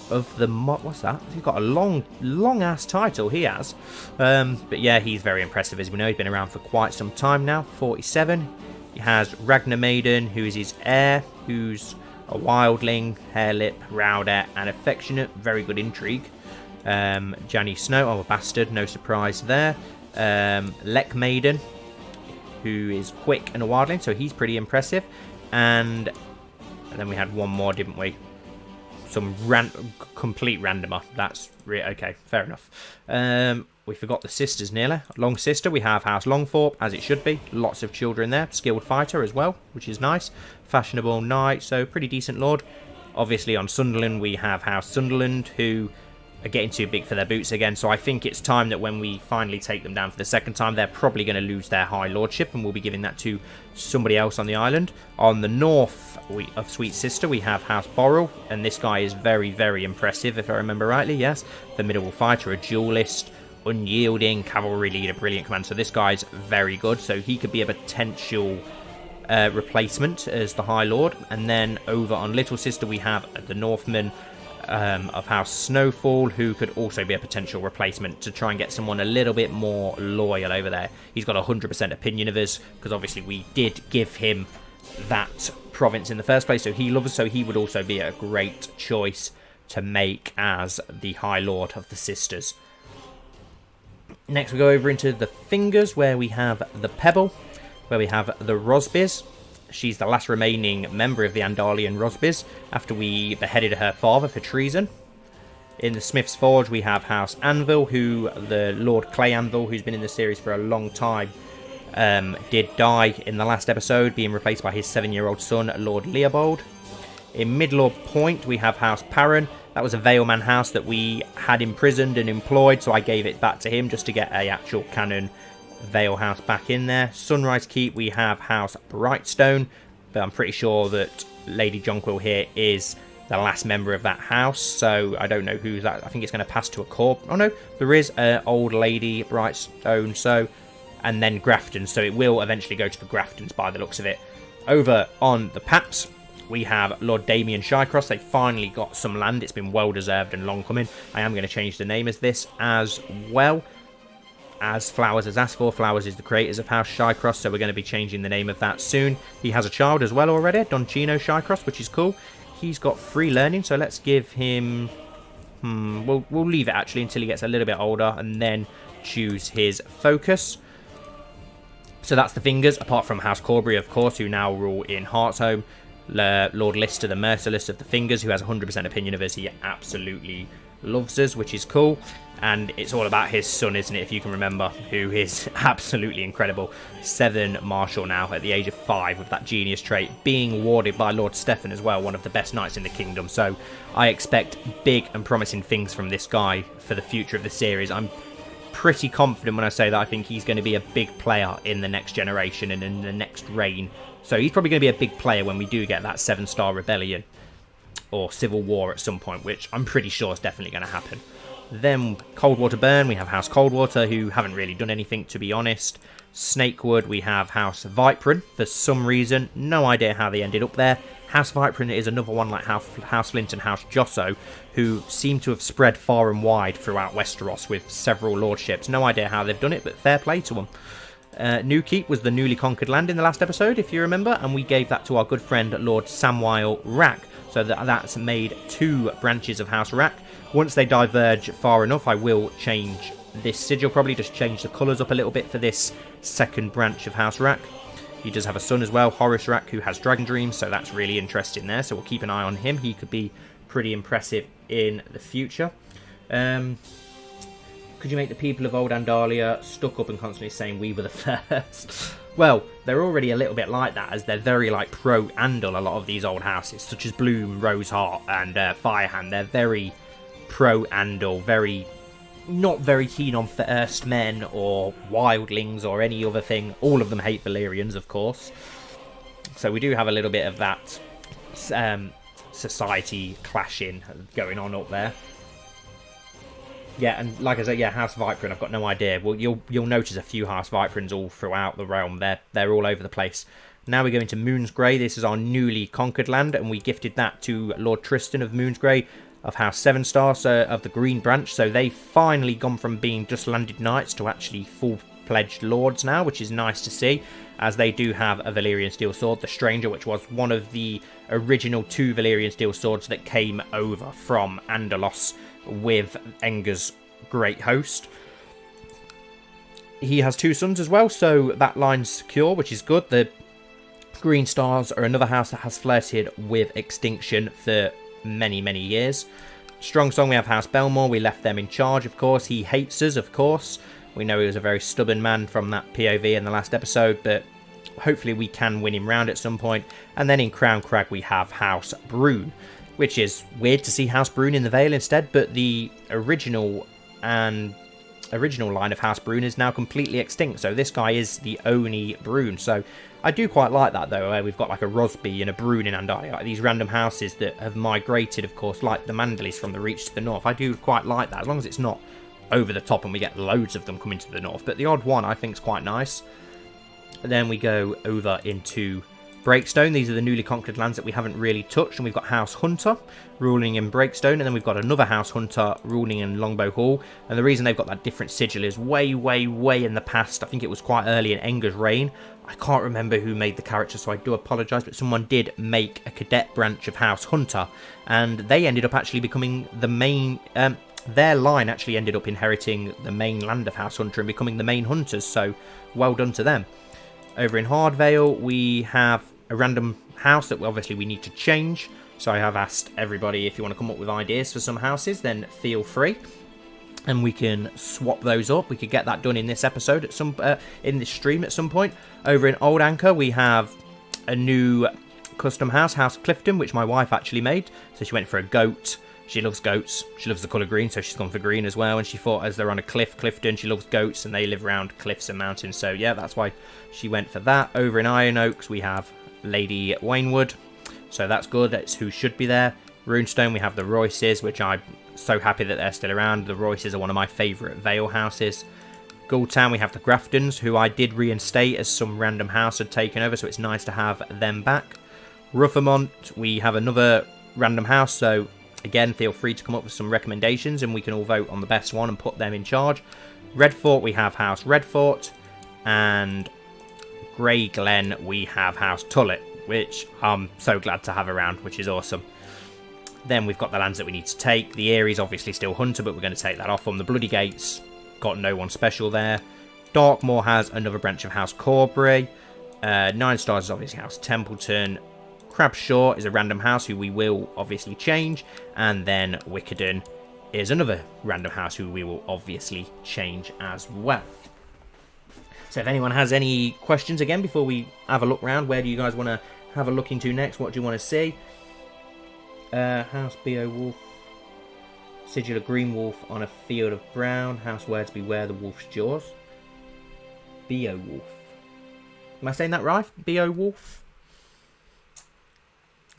the... what's that? He's got a long ass title, he has. But yeah, he's very impressive, as we know. He's been around for quite some time now, 47. He has Ragnar Maiden, who is his heir, who's a wildling, hairlip, rowdette, and affectionate. Very good intrigue. Janny Snow, oh, a bastard, no surprise there. Lek Maiden, who is quick and a wildling, so he's pretty impressive. And then we had one more, didn't we? Some complete randomer. That's okay, fair enough. We forgot the sisters nearly. Long sister, we have House Longthorpe, as it should be. Lots of children there. Skilled fighter as well, which is nice. Fashionable knight, so pretty decent lord. Obviously on Sunderland, we have House Sunderland, who are getting too big for their boots again. So I think it's time that when we finally take them down for the second time, they're probably going to lose their high lordship, and we'll be giving that to somebody else on the island. On the north of Sweet Sister, we have House Borrell, and this guy is very, very impressive, if I remember rightly, yes. Formidable fighter, a duelist, unyielding, cavalry leader, brilliant command. So this guy's very good, so he could be a potential replacement as the High Lord. And then over on Little Sister, we have the Northman of House Snowfall, who could also be a potential replacement to try and get someone a little bit more loyal over there. He's got 100% opinion of us, because obviously we did give him that province in the first place, so he loves us, so he would also be a great choice to make as the High Lord of the Sisters. Next we go over into the Fingers, where we have the Pebble, where we have the Rosbys. She's the last remaining member of the Andalian Rosbys, after we beheaded her father for treason. In the Smith's Forge, we have House Anvil, who the Lord Clay Anvil, who's been in the series for a long time, did die in the last episode, being replaced by his 7-year-old son, Lord Leopold. In Midlord Point, we have House Perrin. That was a Valeman house that we had imprisoned and employed, so I gave it back to him just to get a actual canon Vale house back in there. Sunrise Keep, we have House Brightstone, but I'm pretty sure that Lady Jonquil here is the last member of that house, so I don't know who's that. I think it's going to pass to a corp. Oh no, there is an old Lady Brightstone, so, and then Grafton, so it will eventually go to the Graftons by the looks of it. Over on the Paps, we have Lord Damien Shycross. They finally got some land. It's been well deserved and long coming. I am going to change the name as this as well. As Flowers has asked for. Flowers is the creators of House Shycross, so we're going to be changing the name of that soon. He has a child as well already, Doncino Shycross, which is cool. He's got free learning, so let's give him... We'll leave it actually until he gets a little bit older and then choose his focus. So that's the Fingers, apart from House Corbury, of course, who now rule in Heartsholme. Lord Lister, the Merciless of the Fingers, who has 100% opinion of us. He absolutely loves us, which is cool. And it's all about his son, isn't it, if you can remember, who is absolutely incredible. 7 Marshal now at the age of 5 with that genius trait, being warded by Lord Stefan as well, one of the best knights in the kingdom. So I expect big and promising things from this guy for the future of the series. I'm pretty confident when I say that I think he's going to be a big player in the next generation and in the next reign. So he's probably going to be a big player when we do get that 7-star rebellion or civil war at some point, which I'm pretty sure is definitely going to happen. Then Coldwater Burn, we have House Coldwater, who haven't really done anything, to be honest. Snakewood, we have House Viprin, for some reason. No idea how they ended up there. House Viprin is another one like House Flint and House Josso, who seem to have spread far and wide throughout Westeros with several lordships. No idea how they've done it, but fair play to them. New Keep was the newly conquered land in the last episode, if you remember, and we gave that to our good friend Lord Samwile Rack. So that's made 2 branches of House Rack. Once they diverge far enough, I will change this sigil, probably just change the colours up a little bit for this second branch of House Rack. He does have a son as well, Horace Rack, who has Dragon Dreams, so that's really interesting there. So we'll keep an eye on him. He could be pretty impressive in the future. Could you make the people of Old Andalia stuck up and constantly saying we were the first? Well, they're already a little bit like that, as they're very like pro-Andal, a lot of these old houses, such as Bloom, Roseheart and Firehand. They're very pro-Andal, not very keen on first men or wildlings or any other thing. All of them hate Valyrians, of course. So we do have a little bit of that society clashing going on up there. Yeah, and like I said, yeah, House Viprin, I've got no idea. Well, you'll notice a few House Viprins all throughout the realm. They're all over the place. Now we're going to Moonsgrey. This is our newly conquered land, and we gifted that to Lord Tristan of Moonsgrey of House Sevenstar, so of the Green Branch. So they've finally gone from being just landed knights to actually full-fledged lords now, which is nice to see, as they do have a Valyrian steel sword, the Stranger, which was one of the original 2 Valyrian steel swords that came over from Andalos with Enger's great host. He has 2 sons as well, so that line's secure, which is good. The Green Stars are another house that has flirted with extinction for many, many years. Strong Song, we have House Belmore. We left them in charge, of course. He hates us, of course. We know he was a very stubborn man from that POV in the last episode, but hopefully we can win him round at some point. And then in Crown Crag, we have House Brune, which is weird to see House Brune in the Vale instead, but the original line of House Brune is now completely extinct, so this guy is the only Brune. So I do quite like that, though, where we've got like a Rosby and a Brune in Andalia, like these random houses that have migrated, of course, like the Manderleys from the Reach to the north. I do quite like that, as long as it's not over the top and we get loads of them coming to the north, but the odd one I think is quite nice. And then we go over into Breakstone. These are the newly conquered lands that we haven't really touched, and we've got House Hunter ruling in Breakstone, and then we've got another House Hunter ruling in Longbow Hall. And the reason they've got that different sigil is way in the past. I think it was quite early in Enger's reign. I can't remember who made the character, so I do apologise, but someone did make a cadet branch of House Hunter, and they ended up actually becoming the main... their line actually ended up inheriting the main land of House Hunter and becoming the main hunters, so well done to them. Over in Hardvale, we have a random house that obviously we need to change. So I have asked everybody if you want to come up with ideas for some houses, then feel free. And we can swap those up. We could get that done in this episode at some in this stream at some point. Over in Old Anchor, we have a new custom house, House Clifton, which my wife actually made. So she went for a goat. She loves goats. She loves the colour green, so she's gone for green as well. And she thought, as they're on a cliff, Clifton, she loves goats, and they live around cliffs and mountains. So yeah, that's why she went for that. Over in Iron Oaks, we have Lady Waynwood. So that's good. That's who should be there. Runestone, we have the Royces, which I'm so happy that they're still around. The Royces are one of my favourite Vale houses. Goldtown, we have the Graftons, who I did reinstate as some random house had taken over, so it's nice to have them back. Ruthermont, we have another random house, so again, feel free to come up with some recommendations and we can all vote on the best one and put them in charge. Redfort, we have House Redfort, and Grey Glen, we have House Tullet, which I'm so glad to have around, which is awesome. Then we've got the lands that we need to take. The Erie's obviously still Hunter, but we're going to take that off them. The Bloody Gates, got no one special there. Darkmoor has another branch of House Corbury. 9 Stars is obviously House Templeton. Crabshaw is a random house who we will obviously change. And then Wickerden is another random house who we will obviously change as well. So if anyone has any questions, again, before we have a look round, where do you guys want to have a look into next? What do you want to see? House Beowulf. Sigil of Green Wolf on a field of brown. House Words Beware the Wolf's Jaws. Beowulf. Am I saying that right? Beowulf?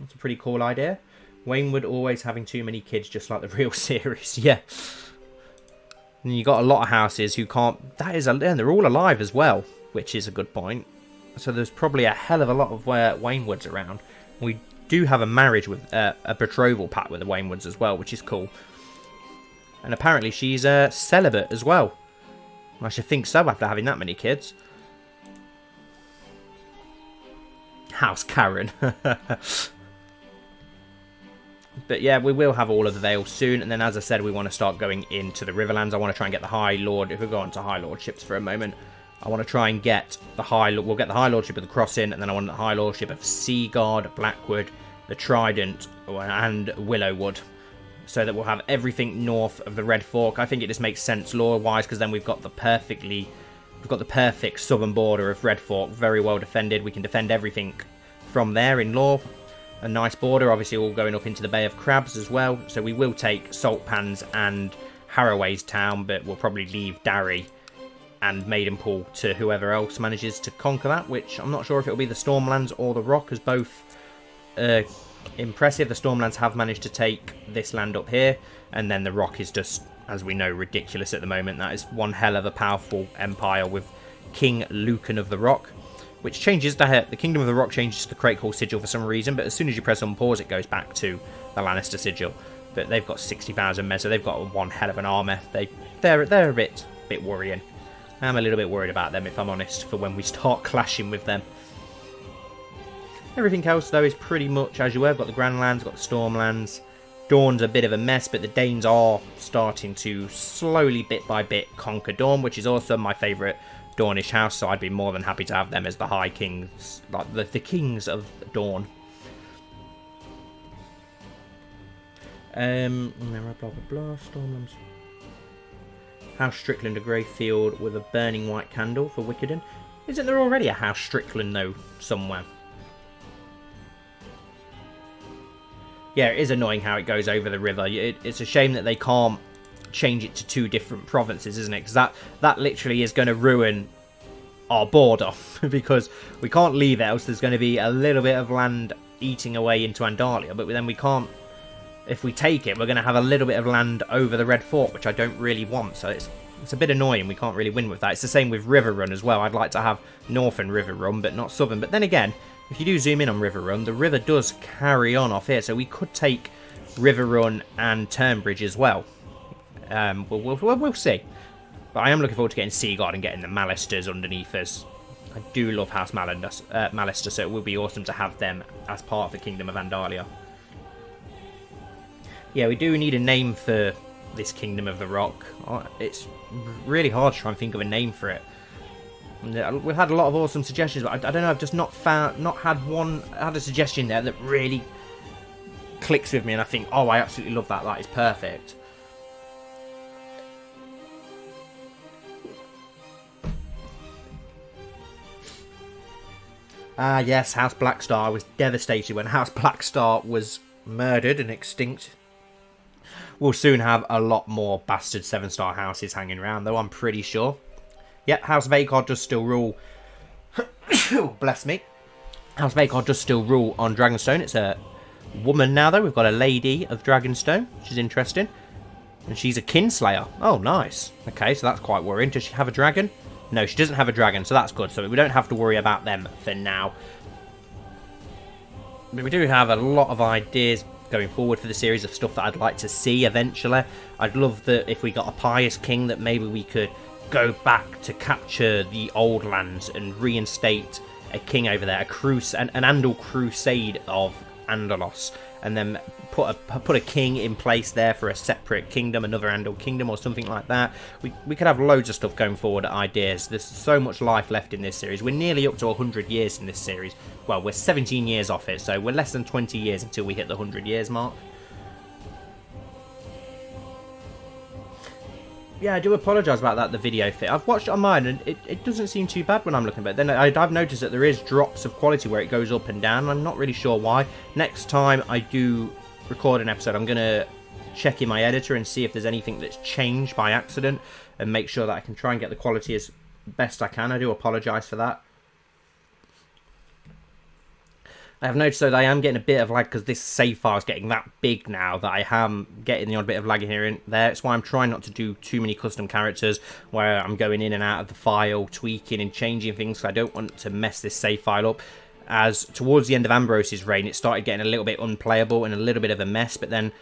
That's a pretty cool idea. Waynwood always having too many kids, just like the real series. Yeah. And you got a lot of houses who can't... That is, and they're all alive as well, which is a good point. So there's probably a hell of a lot of Waynwoods around. We do have a marriage with a betrothal pact with the Waynwoods as well, which is cool. And apparently she's celibate as well. I should think so after having that many kids. House Karen. But yeah, we will have all of the Vale soon. And then, as I said, we want to start going into the Riverlands. I want to try and get the High Lord. If we go on to High Lordships for a moment, I want to try and get the We'll get the High Lordship of the Crossing, and then I want the High Lordship of Seaguard, Blackwood, the Trident, and Willowwood. So that we'll have everything north of the Red Fork. I think it just makes sense lore-wise, because then we've got the perfect southern border of Red Fork, very well defended. We can defend everything from there in lore. A nice border, obviously all going up into the Bay of Crabs as well. So we will take Saltpans and Harroway's town, but we'll probably leave Darry and Maidenpool to whoever else manages to conquer that, which I'm not sure if it'll be the Stormlands or the Rock, as both impressive. The Stormlands have managed to take this land up here, and then the Rock is just, as we know, ridiculous at the moment. That is one hell of a powerful empire with King Lucan of the Rock, which changes the Kingdom of the Rock changes to the Crate Hall sigil for some reason, but as soon as you press on pause, it goes back to the Lannister sigil. But they've got 60,000 men, so they've got one hell of an armor. They're a bit worrying. I'm a little bit worried about them, if I'm honest, for when we start clashing with them. Everything else, though, is pretty much as you were. We've got the Grandlands, got the Stormlands. Dawn's a bit of a mess, but the Danes are starting to slowly, bit by bit, conquer Dawn, which is also my favourite Dawnish house, so I'd be more than happy to have them as the High Kings, like the Kings of Dawn. Blah, blah, blah, Stormlands. House Strickland, a grey field with a burning white candle for Wickerden. Isn't there already a House Strickland, though, somewhere? Yeah, it is annoying how it goes over the river. It's a shame that they can't change it to 2 different provinces, isn't it? Because that literally is going to ruin our border. Because we can't leave it, else there's going to be a little bit of land eating away into Andalia. But then we can't... If we take it, we're going to have a little bit of land over the Red Fort, which I don't really want. So it's a bit annoying. We can't really win with that. It's the same with River Run as well. I'd like to have Northern River Run, but not Southern. But then again, if you do zoom in on River Run, the river does carry on off here. So we could take River Run and Turnbridge as well. We'll see. But I am looking forward to getting Seaguard and getting the Malisters underneath us. I do love House Malister, so it would be awesome to have them as part of the Kingdom of Andalia. Yeah, we do need a name for this Kingdom of the Rock. It's really hard to try and think of a name for it. We've had a lot of awesome suggestions, but I don't know, I've just not had a suggestion there that really clicks with me and I think, oh, I absolutely love that. That is perfect. Ah, yes, House Blackstar. I was devastated when House Blackstar was murdered and extinct. We'll soon have a lot more bastard 7-star houses hanging around, though, I'm pretty sure. Yep, House Vacard does still rule. Bless me. House Vacard does still rule on Dragonstone. It's a woman now, though. We've got a lady of Dragonstone, which is interesting. And she's a kinslayer. Oh, nice. Okay, so that's quite worrying. Does she have a dragon? No, she doesn't have a dragon, so that's good. So we don't have to worry about them for now. But we do have a lot of ideas going forward for the series of stuff that I'd like to see eventually. I'd love that if we got a pious king, that maybe we could go back to capture the old lands and reinstate a king over there, an Andal crusade of Andalos, and then put a king in place there for a separate kingdom, another Andal kingdom or something like that. We could have loads of stuff going forward, ideas. There's so much life left in this series. We're nearly up to 100 years in this series. Well, we're 17 years off it, so we're less than 20 years until we hit the 100 years mark. Yeah, I do apologise about that, the video fit. I've watched it on mine and it doesn't seem too bad when I'm looking at it. Then I've noticed that there is drops of quality where it goes up and down. I'm not really sure why. Next time I do record an episode, I'm going to check in my editor and see if there's anything that's changed by accident and make sure that I can try and get the quality as best I can. I do apologise for that. I have noticed though that I am getting a bit of lag because this save file is getting that big now that I am getting the odd bit of lag here and there. That's why I'm trying not to do too many custom characters where I'm going in and out of the file, tweaking and changing things, because I don't want to mess this save file up. As towards the end of Ambrose's reign, it started getting a little bit unplayable and a little bit of a mess, but then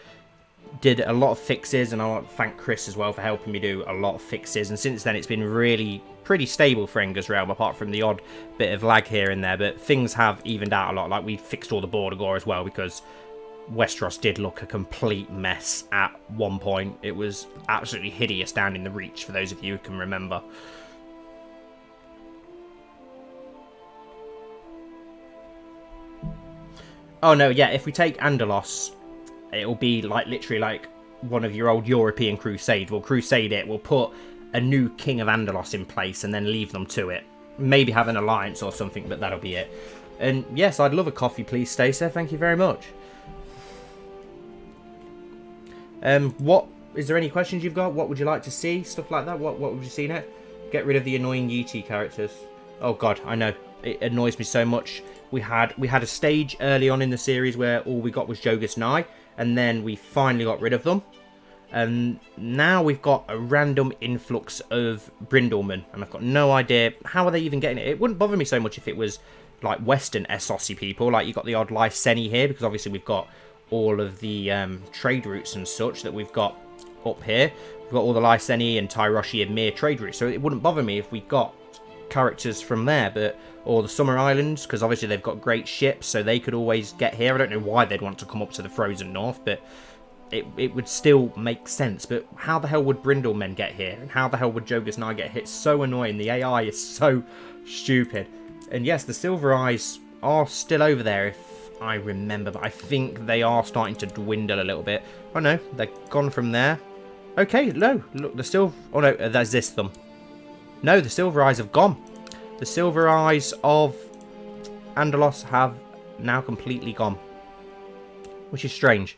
did a lot of fixes, and I want to thank Chris as well for helping me do a lot of fixes, and since then it's been really pretty stable for Enga's Realm, apart from the odd bit of lag here and there, but things have evened out a lot. Like, we fixed all the border gore as well, because Westeros did look a complete mess at one point. It was absolutely hideous down in the Reach, for those of you who can remember. Oh no, yeah, if we take Andalos, it'll be like literally like one of your old European crusades. We'll crusade it, we'll put a new king of Andalos in place and then leave them to it. Maybe have an alliance or something, but that'll be it. And yes, I'd love a coffee, please, Stacey. Thank you very much. What is there any questions you've got? What would you like to see? Stuff like that. What would you see next? Get rid of the annoying Yeetie characters. Oh god, I know. It annoys me so much. We had a stage early on in the series where all we got was Jogus Nye, and then we finally got rid of them. And now we've got a random influx of Brindlemen, and I've got no idea how are they even getting it. It wouldn't bother me so much if it was like Western Essossi people, like you got the odd Lyseni here, because obviously we've got all of the trade routes and such that we've got up here. We've got all the Lyseni and Tyroshi and Mir trade routes, so it wouldn't bother me if we got characters from there, but or the Summer Islands, because obviously they've got great ships, so they could always get here. I don't know why they'd want to come up to the frozen north, but it would still make sense. But how the hell would Brindlemen get here? And how the hell would Jogus Nye get hit? It's so annoying. The AI is so stupid. And yes, the Silver Eyes are still over there, if I remember, but I think they are starting to dwindle a little bit. Oh no, they're gone from there. Okay, no, look, the Silver... Oh no, that's this them. No, the Silver Eyes have gone. The Silver Eyes of Andalos have now completely gone, which is strange.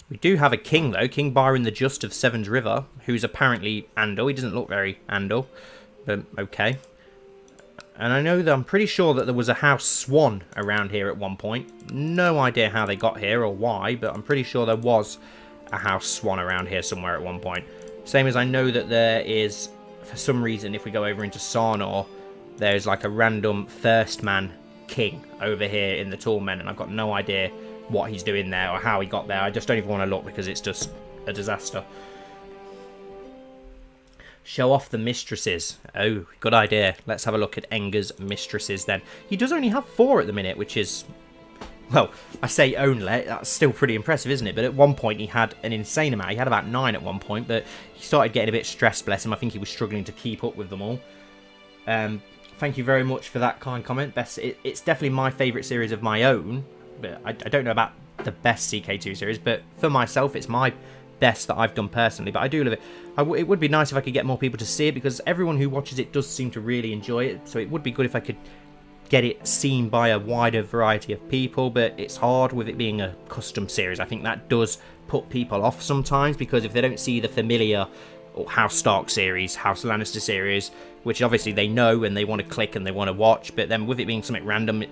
We do have a king, though, King Byron the Just of Sevens River, who's apparently Andal. He doesn't look very Andal, but okay. And I know that I'm pretty sure that there was a House Swan around here at one point. No idea how they got here or why, but I'm pretty sure there was a House Swan around here somewhere at one point. Same as I know that there is, for some reason, if we go over into Sarnor, there's like a random First Man King over here in the Torment, and I've got no idea what he's doing there or how he got there. I just don't even want to look because it's just a disaster. Show off the mistresses. Oh, good idea. Let's have a look at Enga's mistresses then. He does only have 4 at the minute, which is... Well, I say only, that's still pretty impressive, isn't it? But at one point he had an insane amount. He had about 9 at one point, but he started getting a bit stressed, bless him. I think he was struggling to keep up with them all. Thank you very much for that kind comment. It's definitely my favourite series of my own, but I don't know about the best CK2 series, but for myself, it's my best that I've done personally. But I do love it. It would be nice if I could get more people to see it, because everyone who watches it does seem to really enjoy it. So it would be good if I could get it seen by a wider variety of people, but it's hard with it being a custom series. I think that does put people off sometimes, because if they don't see the familiar House Stark series, House Lannister series, which obviously they know and they want to click and they want to watch, but then with it being something random,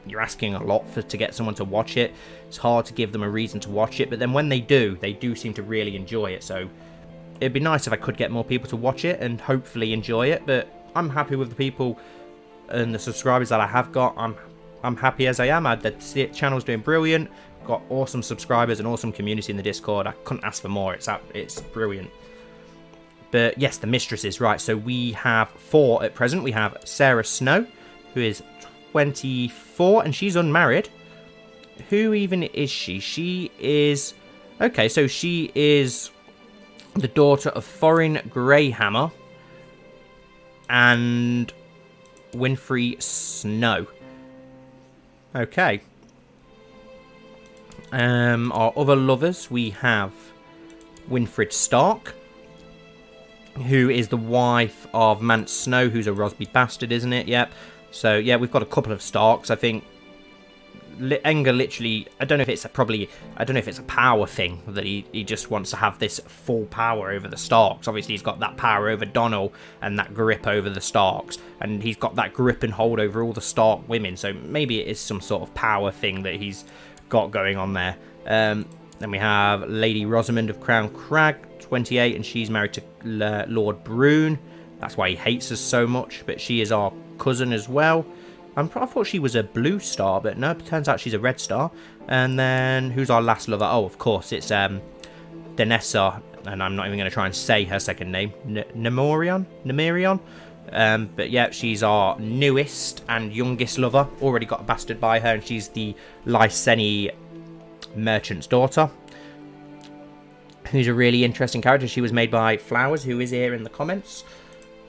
you're asking a lot to get someone to watch it. It's hard to give them a reason to watch it, but then when they do seem to really enjoy it. So it'd be nice if I could get more people to watch it and hopefully enjoy it, but I'm happy with the people and the subscribers that I have got. I'm happy as I am. The channel's doing brilliant. Got awesome subscribers and awesome community in the Discord. I couldn't ask for more. It's brilliant. But yes, the mistresses, right. So we have 4 at present. We have Sarah Snow, who is 24, and she's unmarried. Who even is she? She is... Okay, so she is the daughter of Thorin Greyhammer and Winfrey Snow. Okay. Our other lovers, we have Winfred Stark, who is the wife of Mance Snow, who's a Rosby bastard, isn't it? Yep. So, yeah, we've got a couple of Starks. I think Enger literally, I don't know if it's a power thing, that he just wants to have this full power over the Starks. Obviously, he's got that power over Donnell and that grip over the Starks, and he's got that grip and hold over all the Stark women. So maybe it is some sort of power thing that he's got going on there. Then we have Lady Rosamond of Crown Crag, 28, and she's married to Lord Brune. That's why he hates us so much, but she is our cousin as well. I thought she was a blue star, but no, it turns out she's a red star. And then, who's our last lover? Oh, of course, it's Danessa, and I'm not even going to try and say her second name. Nemerion? But yeah, she's our newest and youngest lover. Already got a bastard by her, and she's the Lyseni merchant's daughter, who's a really interesting character. She was made by Flowers, who is here in the comments.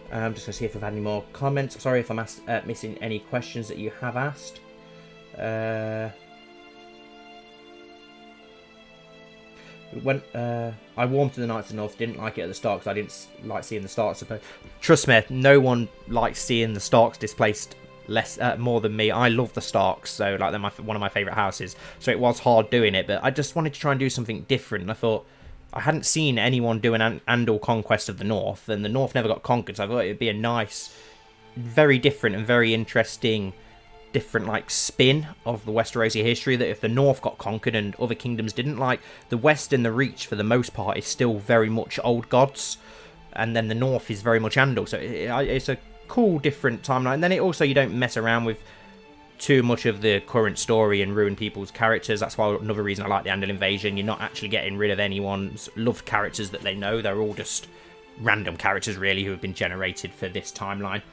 I'm just going to see if I've had any more comments. Sorry if I'm missing any questions that you have asked. I warmed to the Knights of the North, didn't like it at the start because I didn't like seeing the Starks. Trust me, no one likes seeing the Starks displaced more than me. I love the Starks, so like they're one of my favourite houses. So it was hard doing it, but I just wanted to try and do something different. And I thought, I hadn't seen anyone do an Andal conquest of the North, and the North never got conquered, so I thought it'd be a nice, very different and very interesting, different like spin of the Westerosi history, that if the North got conquered and other kingdoms didn't, like the West and the Reach for the most part is still very much old gods, and then the North is very much Andal, so it's a cool different timeline. And then it also, you don't mess around with too much of the current story and ruin people's characters. That's why another reason I like the Andal invasion. You're not actually getting rid of anyone's loved characters that they know. They're all just random characters really who have been generated for this timeline.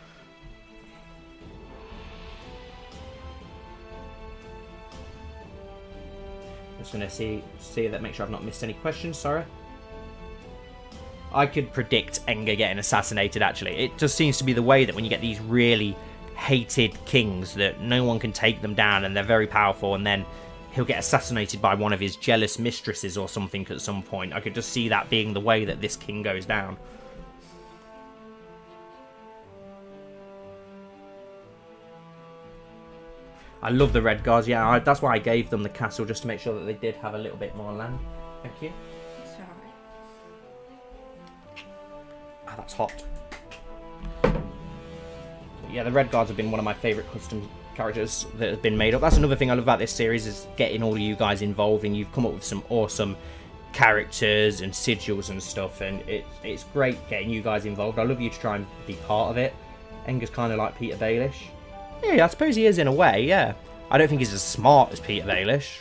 Just gonna see that, make sure I've not missed any questions. Sorry. I could predict Enger getting assassinated, actually. It just seems to be the way that when you get these really hated kings that no one can take them down and they're very powerful, and then he'll get assassinated by one of his jealous mistresses or something at some point. I could just see that being the way that this king goes down. I love the Red Guards. Yeah, that's why I gave them the castle, just to make sure that they did have a little bit more land. Thank you. Sorry. Ah, that's hot. Yeah, the Red Guards have been one of my favourite custom characters that have been made up. That's another thing I love about this series, is getting all of you guys involved, and you've come up with some awesome characters and sigils and stuff, and it's great getting you guys involved. I love you to try and be part of it. Enger's kind of like Peter Baelish. Yeah, I suppose he is in a way, yeah. I don't think he's as smart as Peter Baelish.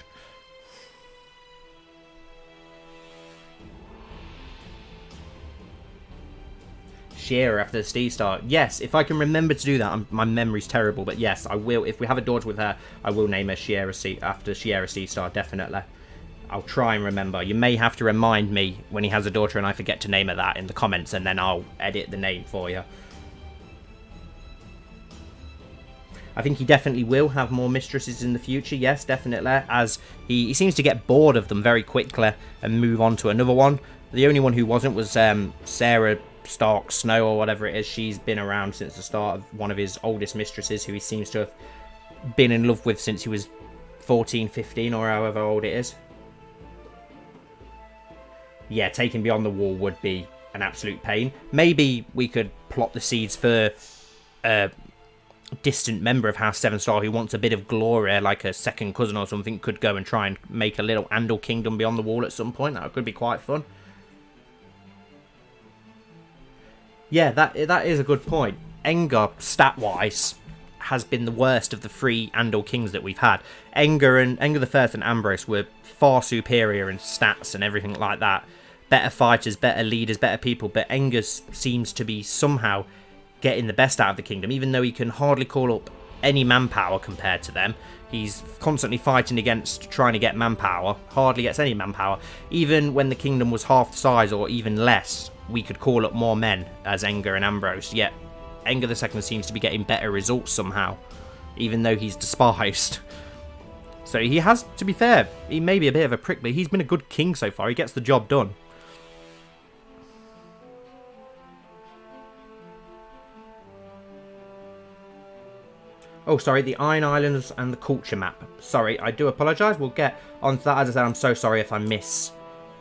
Shearer after the Stitch. Yes, if I can remember to do that. My memory's terrible, but yes, I will. If we have a daughter with her, I will name her Shearer after Shearer Stitch, definitely. I'll try and remember. You may have to remind me when he has a daughter and I forget to name her that in the comments, and then I'll edit the name for you. I think he definitely will have more mistresses in the future. Yes, definitely. As he seems to get bored of them very quickly and move on to another one. The only one who wasn't was Sarah Stark Snow or whatever it is. She's been around since the start of one of his oldest mistresses, who he seems to have been in love with since he was 14, 15 or however old it is. Yeah, taking Beyond the Wall would be an absolute pain. Maybe we could plot the seeds for a distant member of House Sevenstar who wants a bit of glory, like a second cousin or something, could go and try and make a little Andal kingdom beyond the wall at some point. That could be quite fun. Yeah, that is a good point. Enger, stat-wise, has been the worst of the three Andal kings that we've had. Enger the First and Ambrose were far superior in stats and everything like that. Better fighters, better leaders, better people, but Enger seems to be somehow getting the best out of the kingdom, even though he can hardly call up any manpower compared to them. He's constantly fighting against trying to get manpower, hardly gets any manpower. Even when the kingdom was half the size or even less, we could call up more men as Enger and Ambrose, yet Enger II seems to be getting better results somehow, even though he's despised. So he has, to be fair, he may be a bit of a prick, but he's been a good king so far. He gets the job done. Oh, sorry, the Iron Islands and the culture map. Sorry, I do apologise. We'll get on to that. As I said, I'm so sorry if I miss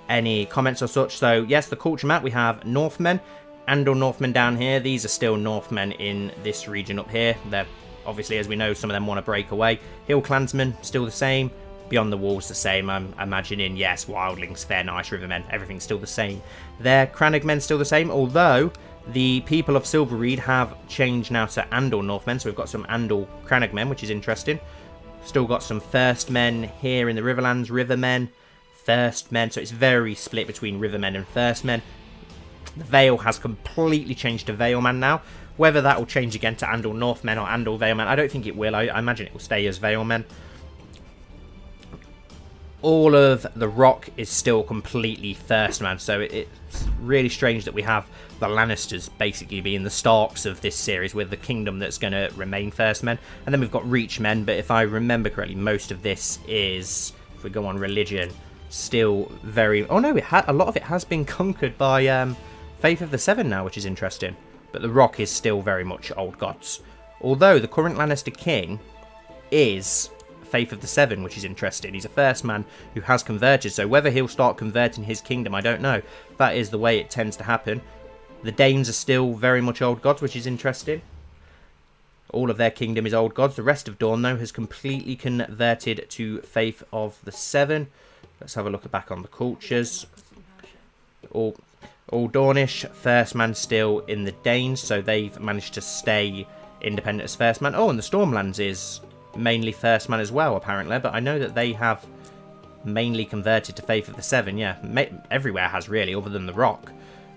any comments or such. So, yes, the culture map, we have Northmen, Andal Northmen down here. These are still Northmen in this region up here. They're, obviously, as we know, some of them want to break away. Hill Clansmen, still the same. Beyond the Walls, the same. I'm imagining, yes, Wildlings, Fair Nice, Rivermen, everything's still the same. Their Cranagmen still the same, although the people of Silverreed have changed now to Andal Northmen, so we've got some Andal Cranagmen, which is interesting. Still got some Firstmen here in the Riverlands, Rivermen, Firstmen, so it's very split between Rivermen and Firstmen. The Vale has completely changed to Valeman now. Whether that will change again to Andal Northmen or Andal Valemen, I don't think it will. I imagine it will stay as Valemen. All of the Rock is still completely Firstman, so it's really strange that we have the Lannisters basically being the Starks of this series, with the kingdom that's going to remain Firstmen. And then we've got Reachmen, but if I remember correctly, most of this is, if we go on religion, still very... Oh no, a lot of it has been conquered by Faith of the Seven now, which is interesting. But the Rock is still very much Old Gods. Although the current Lannister king is Faith of the Seven, which is interesting. He's a first man who has converted, so whether he'll start converting his kingdom, I don't know. That is the way it tends to happen. The Danes are still very much Old Gods, which is interesting. All of their kingdom is Old Gods. The rest of Dorne, though, has completely converted to Faith of the Seven. Let's have a look back on the cultures. All Dornish, first man still in the Danes, so they've managed to stay independent as first man. Oh, and the Stormlands is mainly first man as well, apparently, but I know that they have mainly converted to Faith of the Seven. Yeah, everywhere has, really, other than the Rock.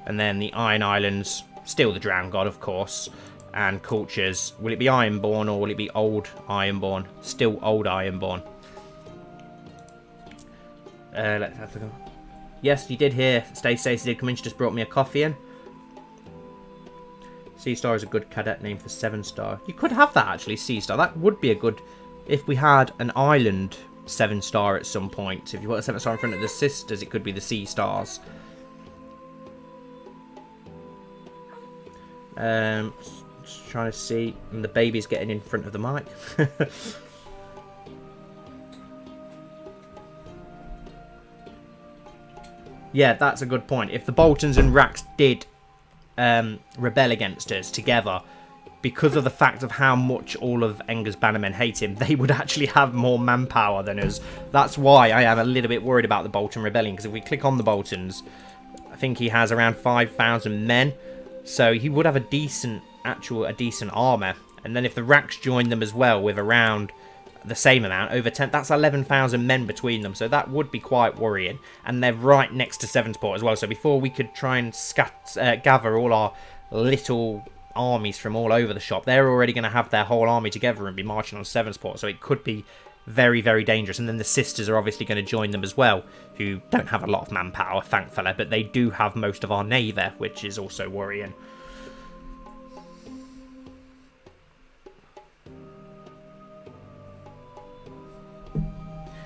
And then the Iron Islands, still the Drowned God, of course. And cultures, will it be Ironborn or will it be Old Ironborn? Still Old Ironborn. Let's have to go. Yes, you did hear Stacey did come in. She just brought me a coffee in. Seastar is a good cadet name for Sevenstar. You could have that, actually, Seastar. That would be a good... If we had an island Sevenstar at some point. If you put a Sevenstar in front of the sisters, it could be the Seastars. Just trying to see. And the baby's getting in front of the mic. Yeah, that's a good point. If the Boltons and Rax did rebel against us together, because of the fact of how much all of Enger's bannermen hate him, they would actually have more manpower than us. That's why I am a little bit worried about the Bolton rebellion, because if we click on the Boltons, I think he has around 5,000 men, so he would have a decent armour. And then if the Rax joined them as well with around the same amount, over 10, that's 11,000 men between them, so that would be quite worrying. And they're right next to Sevensport as well, so before we could try and gather all our little armies from all over the shop, they're already going to have their whole army together and be marching on Sevensport, so it could be very, very dangerous. And then the sisters are obviously going to join them as well, who don't have a lot of manpower, thankfully, but they do have most of our navy, which is also worrying.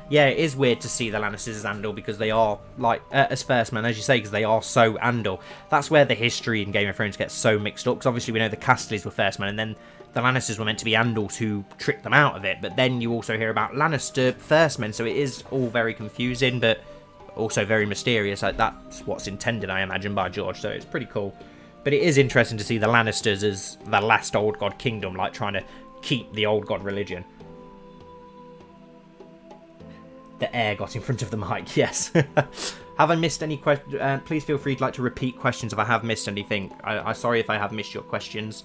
yeah, it is weird to see the Lannisters as Andal because they are, like, as first men, as you say, because they are so Andal. That's where the history in Game of Thrones gets so mixed up, because obviously we know the Castleys were first men, and then the Lannisters were meant to be Andals who tricked them out of it, but then you also hear about Lannister first men, so it is all very confusing, but also very mysterious. Like, that's what's intended, I imagine, by George, so it's pretty cool. But it is interesting to see the Lannisters as the last Old God kingdom, like, trying to keep the Old God religion. The air got in front of the mic, yes. Have I missed any questions? Please feel free to repeat questions if I have missed anything. I'm sorry if I have missed your questions.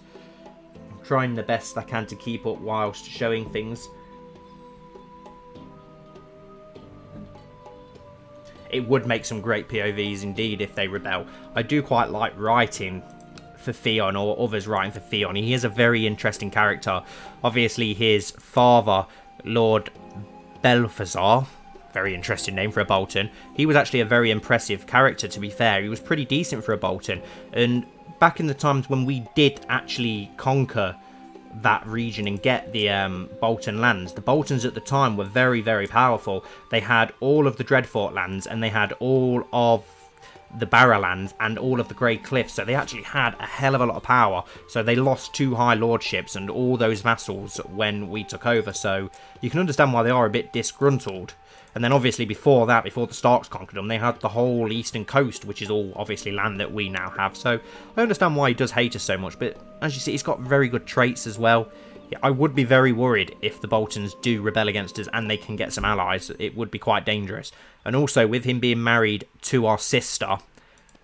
I'm trying the best I can to keep up whilst showing things. It would make some great POVs indeed if they rebel. I do quite like writing for Theon, or others writing for Theon. He is a very interesting character. Obviously his father, Lord Belfazar, very interesting name for a Bolton. He was actually a very impressive character, to be fair. He was pretty decent for a Bolton. And back in the times when we did actually conquer that region and get the Bolton lands, the Boltons at the time were very, very powerful. They had all of the Dreadfort lands, and they had all of the Barrowlands and all of the Grey Cliffs, so they actually had a hell of a lot of power. So they lost 2 high lordships and all those vassals when we took over, so you can understand why they are a bit disgruntled. And then obviously before that, before the Starks conquered them, they had the whole eastern coast, which is all obviously land that we now have. So I understand why he does hate us so much, but as you see, he's got very good traits as well. I would be very worried if the Boltons do rebel against us and they can get some allies. It would be quite dangerous. And also, with him being married to our sister,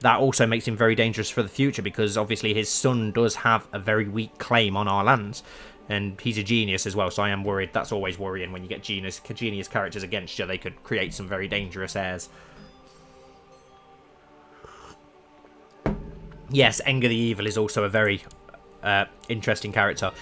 that also makes him very dangerous for the future, because obviously his son does have a very weak claim on our lands. And he's a genius as well, so I am worried. That's always worrying when you get genius characters against you. They could create some very dangerous heirs. Yes, Engar the Evil is also a very interesting character.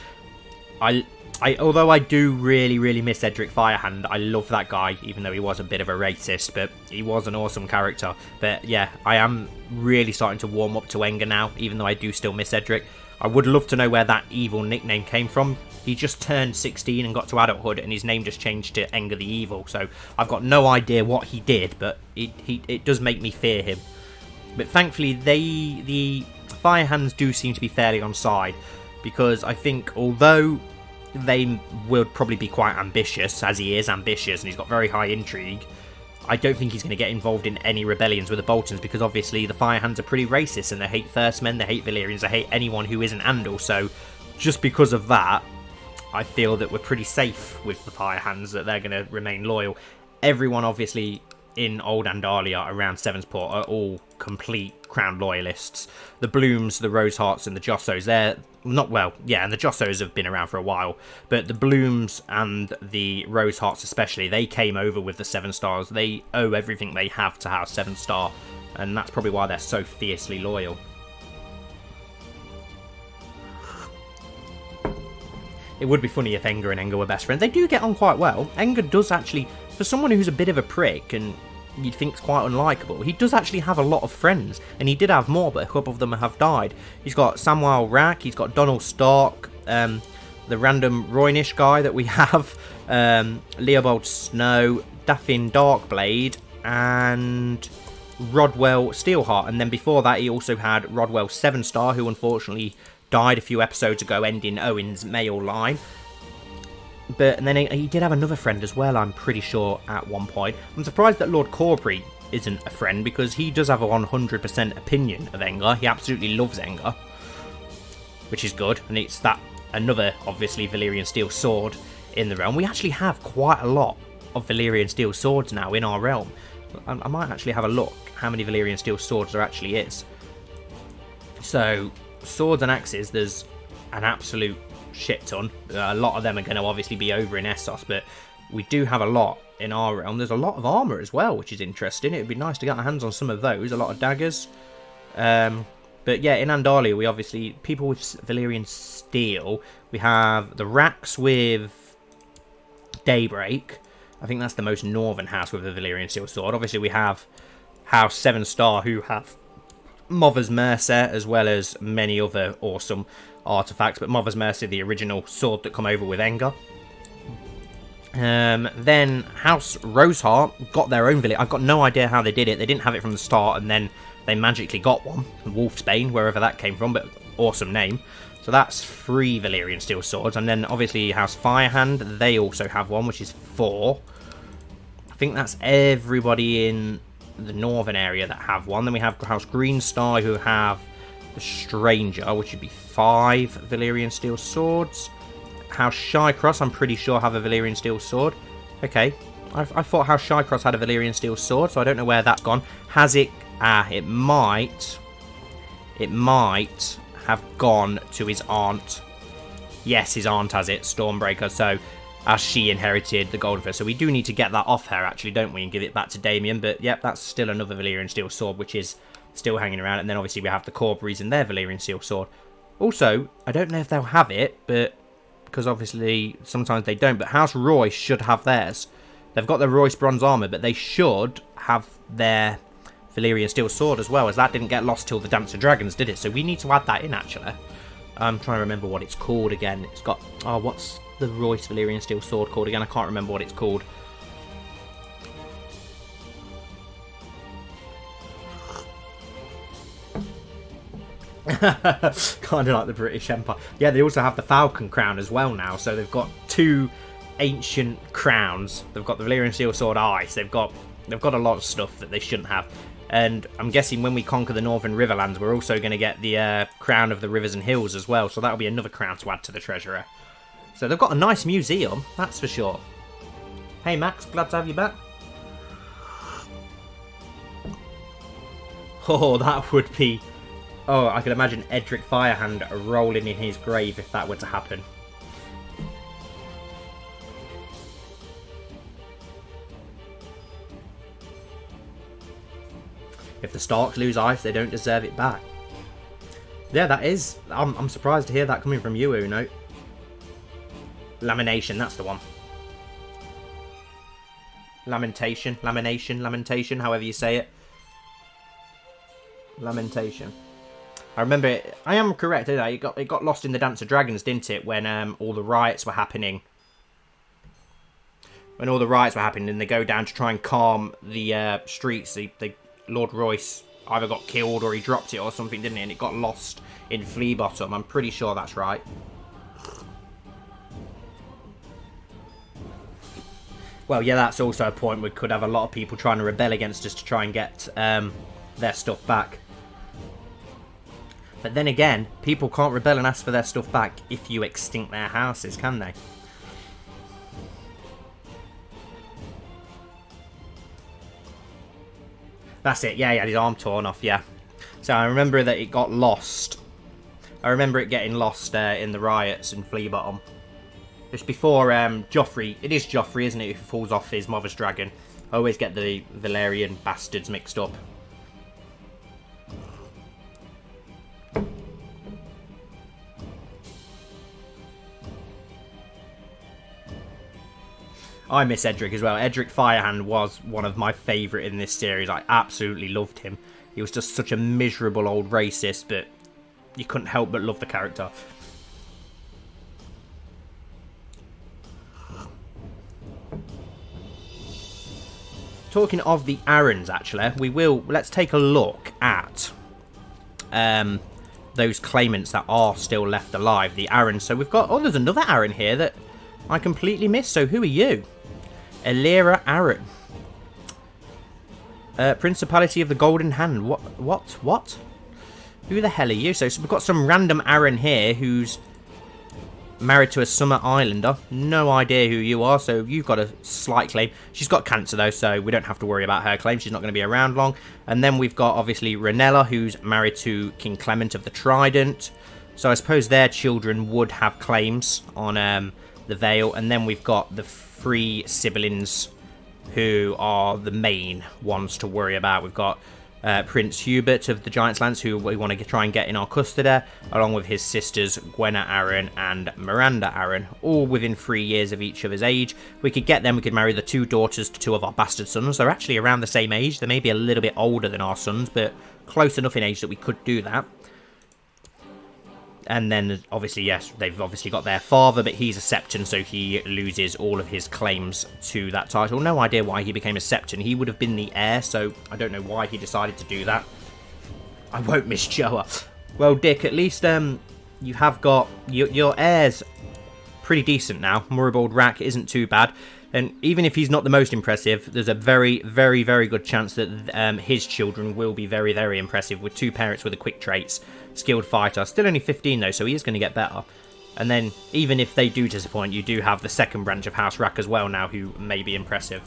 Although I do really miss Edric Firehand, I love that guy, even though he was a bit of a racist, but he was an awesome character. But yeah, I am really starting to warm up to Engar now, even though I do still miss Edric. I would love to know where that evil nickname came from. He just turned 16 and got to adulthood, and his name just changed to Engar the Evil, so I've got no idea what he did, but it does make me fear him. But thankfully, the Firehands do seem to be fairly on side, because I think although they will probably be quite ambitious, as he is ambitious and he's got very high intrigue, I don't think he's going to get involved in any rebellions with the Boltons, because obviously the Firehands are pretty racist and they hate First Men, they hate Valyrians, they hate anyone who isn't Andal. So just because of that, I feel that we're pretty safe with the Firehands, that they're going to remain loyal. Everyone obviously in Old Andalia around Sevensport are all complete Crown loyalists. The Blooms, the Rosehearts and the Jossos, they're not, well, yeah, and the Jossos have been around for a while, but the Blooms and the Rosehearts especially, they came over with the Sevenstars. They owe everything they have to House Sevenstar, and that's probably why they're so fiercely loyal. It would be funny if Engar and Engar were best friends. They do get on quite well. Engar does actually, for someone who's a bit of a prick and you'd think is quite unlikable, he does actually have a lot of friends, and he did have more, but a couple of them have died. He's got Samwell Rack, he's got Donald Stark, the random Roynish guy that we have, Leopold Snow, Daffin Darkblade, and Rodwell Steelheart. And then before that, he also had Rodwell Sevenstar, who unfortunately died a few episodes ago, ending Owen's male line. But and then he did have another friend as well, I'm pretty sure, at one point. I'm surprised that Lord Corbury isn't a friend, because he does have a 100% opinion of Engar. He absolutely loves Engar, which is good. And it's that another, obviously, Valyrian steel sword in the realm. We actually have quite a lot of Valyrian steel swords now in our realm. I might actually have a look how many Valyrian steel swords there actually is. So, swords and axes, there's an absolute shit ton. A lot of them are going to obviously be over in Essos, but we do have a lot in our realm. There's a lot of armour as well, which is interesting. It would be nice to get our hands on some of those. A lot of daggers. But yeah, in Andalia, we obviously, people with Valyrian steel, we have the Racks with Daybreak. I think that's the most northern house with the Valyrian steel sword. Obviously, we have House Sevenstar, who have Mother's Mercer, as well as many other awesome artifacts, but Mother's Mercy, the original sword that come over with Engar. Then House Roseheart got their own village. I've got no idea how they did it. They didn't have it from the start, and then they magically got one. Wolfsbane, wherever that came from, but awesome name. So that's 3 Valyrian Steel Swords. And then obviously House Firehand, they also have one, which is 4. I think that's everybody in the northern area that have one. Then we have House Greenstar, who have the Stranger, which would be 5 Valyrian Steel Swords. House Shycross, I'm pretty sure, have a Valyrian Steel Sword. Okay. I thought House Shycross had a Valyrian Steel Sword, so I don't know where that's gone. Has it... it might... It might have gone to his aunt. Yes, his aunt has it, Stormbreaker, so... As she inherited the Golden Fist. So we do need to get that off her, actually, don't we? And give it back to Damien. But, yep, that's still another Valyrian Steel Sword, which is still hanging around. And then, obviously, we have the Corburies and their Valyrian Steel Sword. Also, I don't know if they'll have it, but... Because, obviously, sometimes they don't. But House Royce should have theirs. They've got their Royce Bronze Armour, but they should have their Valyrian Steel Sword as well, as that didn't get lost till the Dance of Dragons, did it? So we need to add that in, actually. I'm trying to remember what it's called again. It's got... Oh, what's the Royce Valyrian Steel Sword called again? I can't remember what it's called. Kind of like the British Empire. Yeah, they also have the Falcon Crown as well now. So they've got 2 ancient crowns. They've got the Valyrian Steel Sword Ice. They've got a lot of stuff that they shouldn't have. And I'm guessing when we conquer the Northern Riverlands, we're also going to get the Crown of the Rivers and Hills as well. So that'll be another crown to add to the treasury. So they've got a nice museum, that's for sure. Hey Max, glad to have you back. Oh, that would be... Oh, I can imagine Edric Firehand rolling in his grave if that were to happen. If the Starks lose ice, they don't deserve it back. Yeah, that is... I'm surprised to hear that coming from you, Uno. Lamination, that's the one. Lamentation, however you say it. Lamentation. I remember it. I am correct, didn't I? It got lost in the Dance of Dragons, didn't it? When all the riots were happening. When all the riots were happening, and they go down to try and calm the streets. Lord Royce either got killed or he dropped it or something, didn't he? And it got lost in Flea Bottom. I'm pretty sure that's right. Well, yeah, that's also a point. We could have a lot of people trying to rebel against us to try and get their stuff back. But then again, people can't rebel and ask for their stuff back if you extinct their houses, can they? That's it. Yeah, he had his arm torn off, yeah. So I remember that it got lost. I remember it getting lost in the riots in Flea Bottom. Just before Joffrey, it is Joffrey, isn't it, who falls off his mother's dragon. I always get the Valyrian bastards mixed up. I miss Edric as well. Edric Firehand was one of my favourite in this series. I absolutely loved him. He was just such a miserable old racist, but you couldn't help but love the character. Talking of the Arryns, actually, let's take a look at those claimants that are still left alive, the Arryns. So we've got, there's another Arryn here that I completely missed. So who are you? Elira Arryn. Principality of the Golden Hand. What? Who the hell are you? So we've got some random Arryn here who's married to a Summer Islander. No idea who you are, so you've got a slight claim. She's got cancer, though, so we don't have to worry about her claim. She's not going to be around long. And then we've got, obviously, Rhaenella, who's married to King Clement of the Trident. So I suppose their children would have claims on the Vale. And then we've got the 3 siblings who are the main ones to worry about. We've got Prince Hubert of the Giant's Lance, who we want to try and get in our custody, along with his sisters Gwenna Arryn and Miranda Arryn, all within 3 years of each other's age. We could get them, we could marry the 2 daughters to 2 of our bastard sons. They're actually around the same age. They may be a little bit older than our sons, but close enough in age that we could do that. And then, obviously, yes, they've obviously got their father, but he's a Septon, so he loses all of his claims to that title. No idea why he became a Septon. He would have been the heir, so I don't know why he decided to do that. I won't miss Joa. Well, Dick, at least you have got your heir's pretty decent now. Muribald Rack isn't too bad. And even if he's not the most impressive, there's a very, very, very good chance that his children will be very, very impressive with 2 parents with the quick traits. Skilled fighter. Still only 15 though, so he is going to get better. And then, even if they do disappoint, you do have the second branch of House Rack as well now, who may be impressive.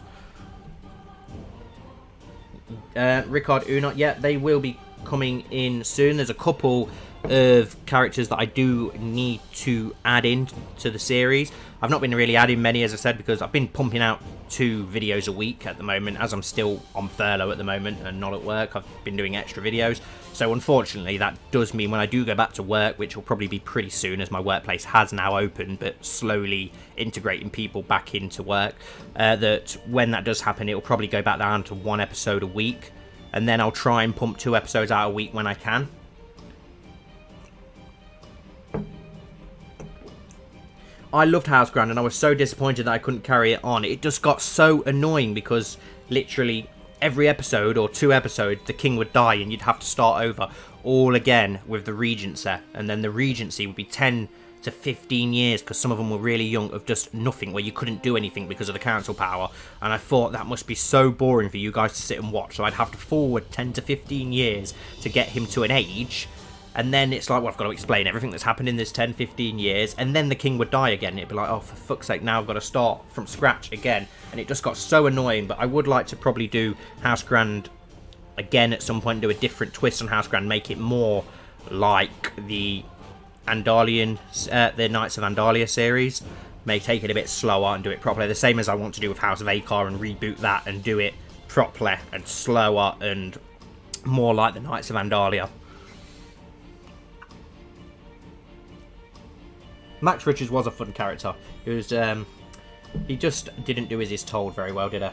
Ricard Unot, yeah, they will be coming in soon. There's a couple of characters that I do need to add in to the series. I've not been really adding many, as I said, because I've been pumping out 2 videos a week at the moment, as I'm still on furlough at the moment and not at work. I've been doing extra videos, so unfortunately that does mean when I do go back to work, which will probably be pretty soon as my workplace has now opened, but slowly integrating people back into work, that when that does happen, it will probably go back down to 1 episode a week, and then I'll try and pump 2 episodes out a week when I can. I loved House Grand, and I was so disappointed that I couldn't carry it on. It just got so annoying because literally every episode or 2 episodes, the king would die and you'd have to start over all again with the regency. And then the regency would be 10 to 15 years because some of them were really young, of just nothing, where you couldn't do anything because of the council power. And I thought that must be so boring for you guys to sit and watch. So I'd have to forward 10 to 15 years to get him to an age. And then it's like, well, I've got to explain everything that's happened in this 10, 15 years. And then the king would die again. It'd be like, oh, for fuck's sake, now I've got to start from scratch again. And it just got so annoying. But I would like to probably do House Grand again at some point, do a different twist on House Grand, make it more like the Andalian, the Knights of Andalia series. May take it a bit slower and do it properly. The same as I want to do with House of Akar, and reboot that and do it properly and slower and more like the Knights of Andalia. Max Richards was a fun character. It was, he just didn't do as he's told very well, did he?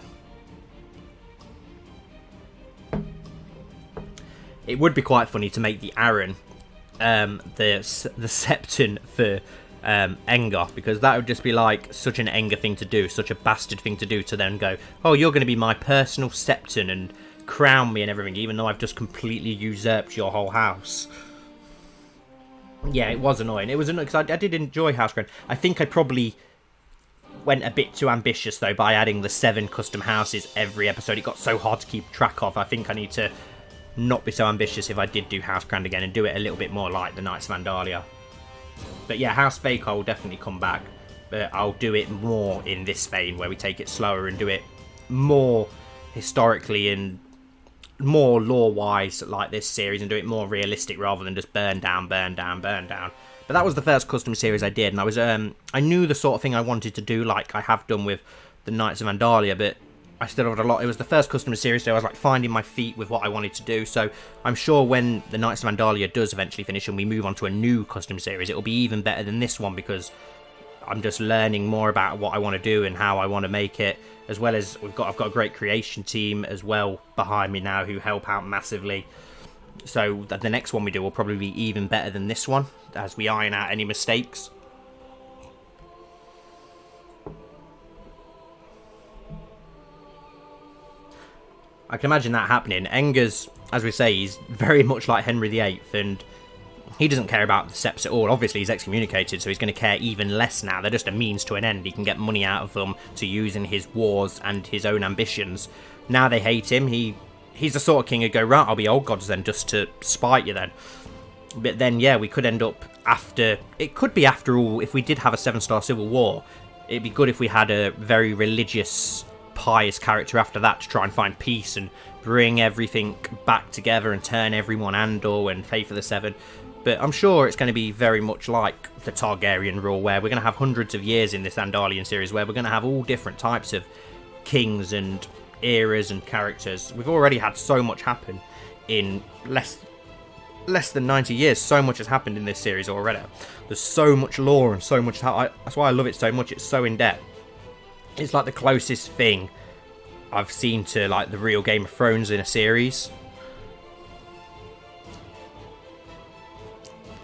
It would be quite funny to make the Aaron the Septon for Engar, because that would just be like such an Engar thing to do, such a bastard thing to do, to then go, oh, you're going to be my personal Septon and crown me and everything, even though I've just completely usurped your whole house. Yeah, it was annoying. It was annoying because I did enjoy House Grand. I think I probably went a bit too ambitious, though, by adding the 7 custom houses every episode. It got so hard to keep track of. I think I need to not be so ambitious if I did do House Grand again and do it a little bit more like the Knights of Andalia. But yeah, House Vakar will definitely come back. But I'll do it more in this vein, where we take it slower and do it more historically and more lore-wise like this series, and do it more realistic rather than just burn down, burn down, burn down. But that was the first custom series I did, and I was I knew the sort of thing I wanted to do, like I have done with the Knights of Andalia, but I still had a lot. It was the first custom series, so I was like finding my feet with what I wanted to do. So I'm sure when the Knights of Andalia does eventually finish and we move on to a new custom series, it'll be even better than this one, because I'm just learning more about what I want to do and how I want to make it, as well as I've got a great creation team as well behind me now who help out massively. So the next one we do will probably be even better than this one, as we iron out any mistakes. I can imagine that happening. Engar's, as we say, he's very much like Henry VIII, and he doesn't care about the Seps at all. Obviously, he's excommunicated, so he's going to care even less now. They're just a means to an end. He can get money out of them to use in his wars and his own ambitions. Now they hate him. He's the sort of king who'd go, right, I'll be old gods then, just to spite you then. But then, yeah, we could end up after... It could be after all, if we did have a 7-star civil war, it'd be good if we had a very religious, pious character after that to try and find peace and bring everything back together and turn everyone Andor and pay for the 7. But I'm sure it's going to be very much like the Targaryen rule, where we're going to have hundreds of years in this Andalian series, where we're going to have all different types of kings and eras and characters. We've already had so much happen in less than 90 years. So much has happened in this series already. There's so much lore and so much... That's why I love it so much. It's so in-depth. It's like the closest thing I've seen to like the real Game of Thrones in a series.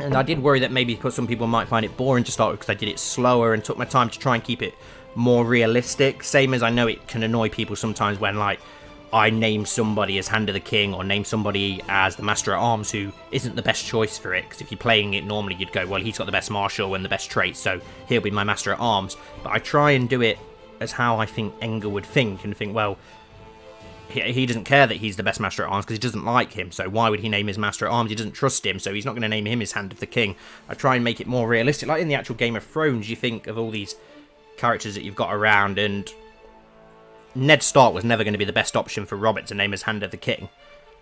And I did worry that maybe some people might find it boring to start with because I did it slower and took my time to try and keep it more realistic. Same as I know it can annoy people sometimes when, like, I name somebody as Hand of the King or name somebody as the Master at Arms who isn't the best choice for it. Because if you're playing it normally, you'd go, well, he's got the best martial and the best traits, so he'll be my Master at Arms. But I try and do it as how I think Enger would think, and think, well, he doesn't care that he's the best Master at Arms because he doesn't like him, so why would he name his Master at Arms? He doesn't trust him, so he's not going to name him his Hand of the King. I try and make it more realistic. Like in the actual Game of Thrones, you think of all these characters that you've got around, and Ned Stark was never going to be the best option for Robert to name his Hand of the King,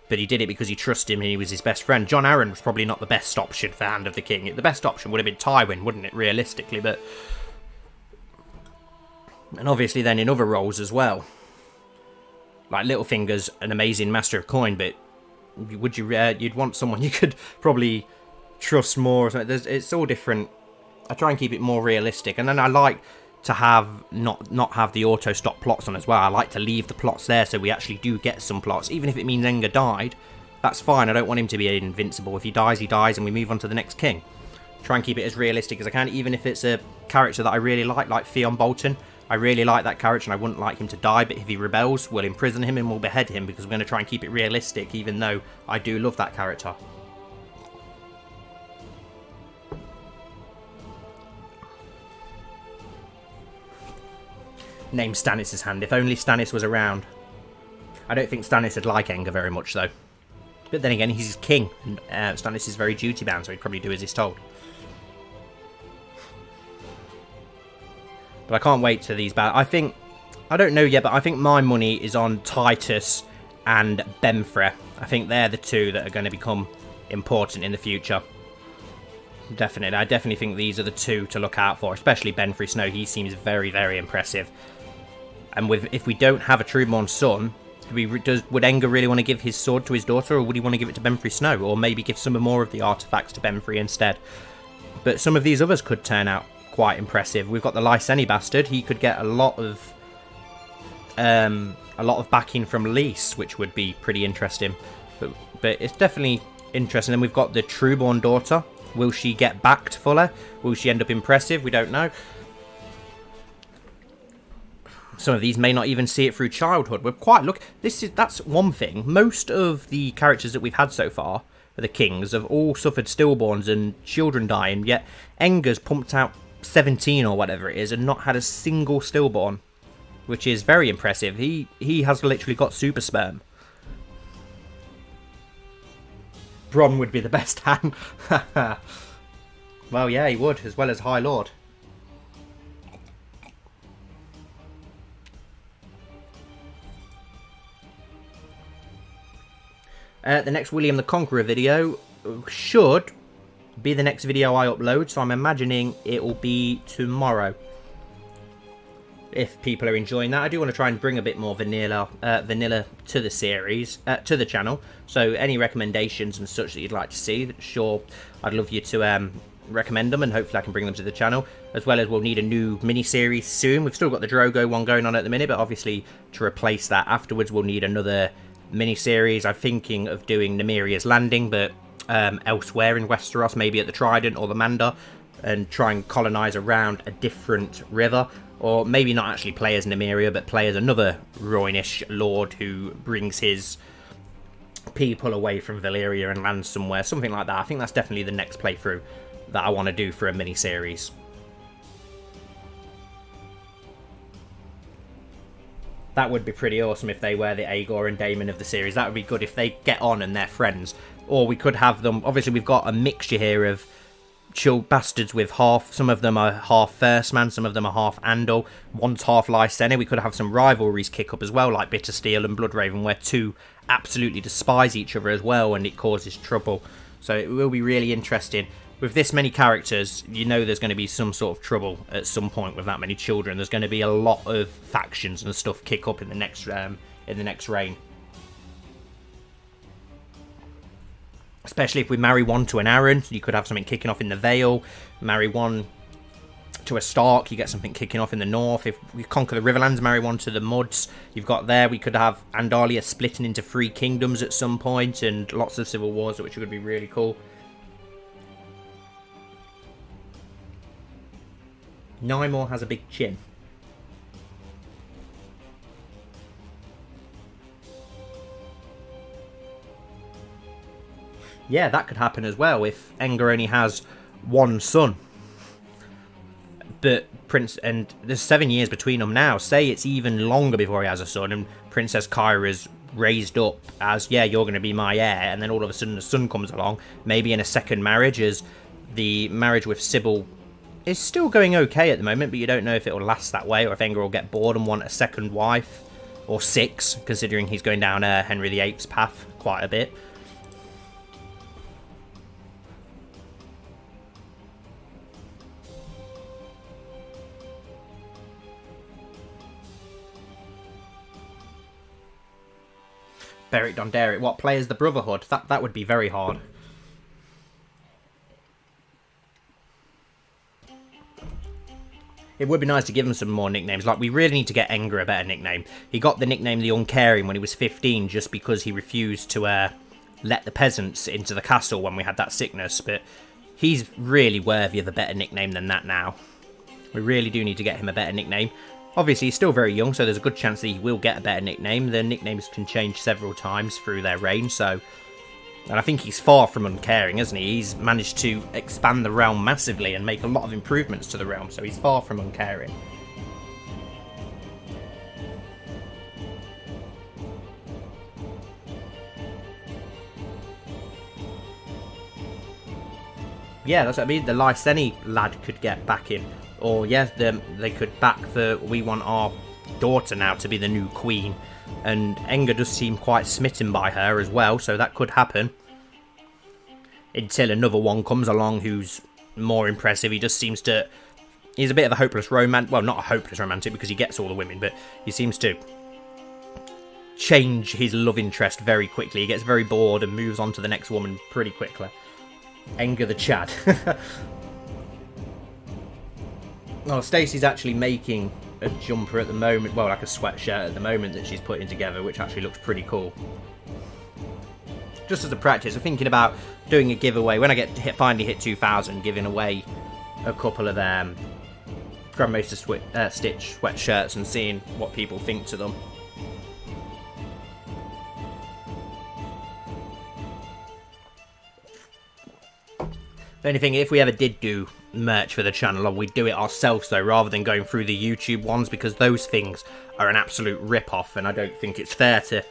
but he did it because he trusted him and he was his best friend. Jon Arryn was probably not the best option for Hand of the King. The best option would have been Tywin, wouldn't it, realistically? But and obviously then in other roles as well. Like Littlefinger's an amazing Master of Coin, but would you you'd want someone you could probably trust more. It's all different. I try and keep it more realistic, and then I like to have not have the auto stop plots on as well. I like to leave the plots there so we actually do get some plots, even if it means Enger died. That's fine. I don't want him to be invincible. If he dies, he dies, and we move on to the next king. Try and keep it as realistic as I can, even if it's a character that I really like Theon Bolton. I really like that character and I wouldn't like him to die, but if he rebels, we'll imprison him and we'll behead him because we're going to try and keep it realistic, even though I do love that character. Name Stannis' Hand. If only Stannis was around. I don't think Stannis would like Enger very much, though. But then again, he's his king, and Stannis is very duty-bound, so he'd probably do as he's told. But I can't wait to these battles. I don't know yet, but I think my money is on Titus and Benfrey. I think they're the two that are going to become important in the future. Definitely. I definitely think these are the two to look out for, especially Benfrey Snow. He seems very, very impressive. And if we don't have a Trueborn son, would Enger really want to give his sword to his daughter, or would he want to give it to Benfrey Snow? Or maybe give some more of the artifacts to Benfrey instead? But some of these others could turn out quite impressive. We've got the Lyseni bastard. He could get a lot of backing from Lys, which would be pretty interesting. But it's definitely interesting. Then we've got the Trueborn daughter. Will she get backed fuller? Will she end up impressive? We don't know. Some of these may not even see it through childhood. We're quite that's one thing. Most of the characters that we've had so far, the kings, have all suffered stillborns and children dying. Yet Enger's pumped out 17 or whatever it is and not had a single stillborn, which is very impressive. He has literally got super sperm. Bronn would be the best hand. Well, yeah, he would, as well as High Lord. The next William the Conqueror video should be the next video I upload, so I'm imagining it will be tomorrow. If people are enjoying that, I do want to try and bring a bit more vanilla to the series, to the channel. So any recommendations and such that you'd like to see, sure, I'd love you to recommend them, and hopefully I can bring them to the channel. As well as we'll need a new mini-series soon. We've still got the Drogo one going on at the minute, but obviously to replace that afterwards, we'll need another mini-series. I'm thinking of doing Nymeria's Landing, but elsewhere in Westeros, maybe at the Trident or the Manda, and try and colonise around a different river. Or maybe not actually play as Nymeria, but play as another Rhoynish lord who brings his people away from Valyria and lands somewhere. Something like that. I think that's definitely the next playthrough that I want to do for a mini-series. That would be pretty awesome if they were the Aegor and Daemon of the series. That would be good if they get on and they're friends. Or we could have them... Obviously, we've got a mixture here of bastards with half... Some of them are half First Man, some of them are half Andal. One's half Lyseni. We could have some rivalries kick up as well, like Bittersteel and Bloodraven, where two absolutely despise each other as well, and it causes trouble. So it will be really interesting. With this many characters, you know there's going to be some sort of trouble at some point with that many children. There's going to be a lot of factions and stuff kick up in the next reign. Especially if we marry one to an Arryn, you could have something kicking off in the Vale. Marry one to a Stark, you get something kicking off in the north. If we conquer the Riverlands, marry one to the Muds, you've got there. We could have Andalia splitting into 3 kingdoms at some point, and lots of civil wars, which would be really cool. Nymor has a big chin. Yeah, that could happen as well if Enger only has one son. But and there's 7 years between them now. Say it's even longer before he has a son, and Princess Kyra's raised up as, yeah, you're going to be my heir, and then all of a sudden the son comes along, maybe in a second marriage, as the marriage with Sybil is still going okay at the moment, but you don't know if it will last that way, or if Enger will get bored and want a second wife, or 6, considering he's going down Henry VIII's path quite a bit. Beric Dondarric, what players the Brotherhood? That would be very hard. It would be nice to give him some more nicknames. Like, we really need to get Enger a better nickname. He got the nickname the Uncaring when he was 15 just because he refused to let the peasants into the castle when we had that sickness. But he's really worthy of a better nickname than that now. We really do need to get him a better nickname. Obviously, he's still very young, so there's a good chance that he will get a better nickname. The nicknames can change several times through their reign, so... And I think he's far from uncaring, isn't he? He's managed to expand the realm massively and make a lot of improvements to the realm, so he's far from uncaring. Yeah, that's what I mean. The Lyseni lad could get back in. Or, yes, they could back the... We want our daughter now to be the new queen. And Enger does seem quite smitten by her as well, so that could happen. Until another one comes along who's more impressive. He just seems to... He's a bit of a hopeless romantic... Well, not a hopeless romantic, because he gets all the women, but he seems to change his love interest very quickly. He gets very bored and moves on to the next woman pretty quickly. Enger the Chad. Oh, Stacey's actually making a jumper at the moment, well, like a sweatshirt at the moment that she's putting together, which actually looks pretty cool. Just as a practice, I'm thinking about doing a giveaway when I get finally hit 2,000, giving away a couple of Grand Maester Stitch sweatshirts and seeing what people think to them. The only thing, if we ever did do merch for the channel, we'd do it ourselves though, rather than going through the YouTube ones, because those things are an absolute rip-off, and I don't think it's fair to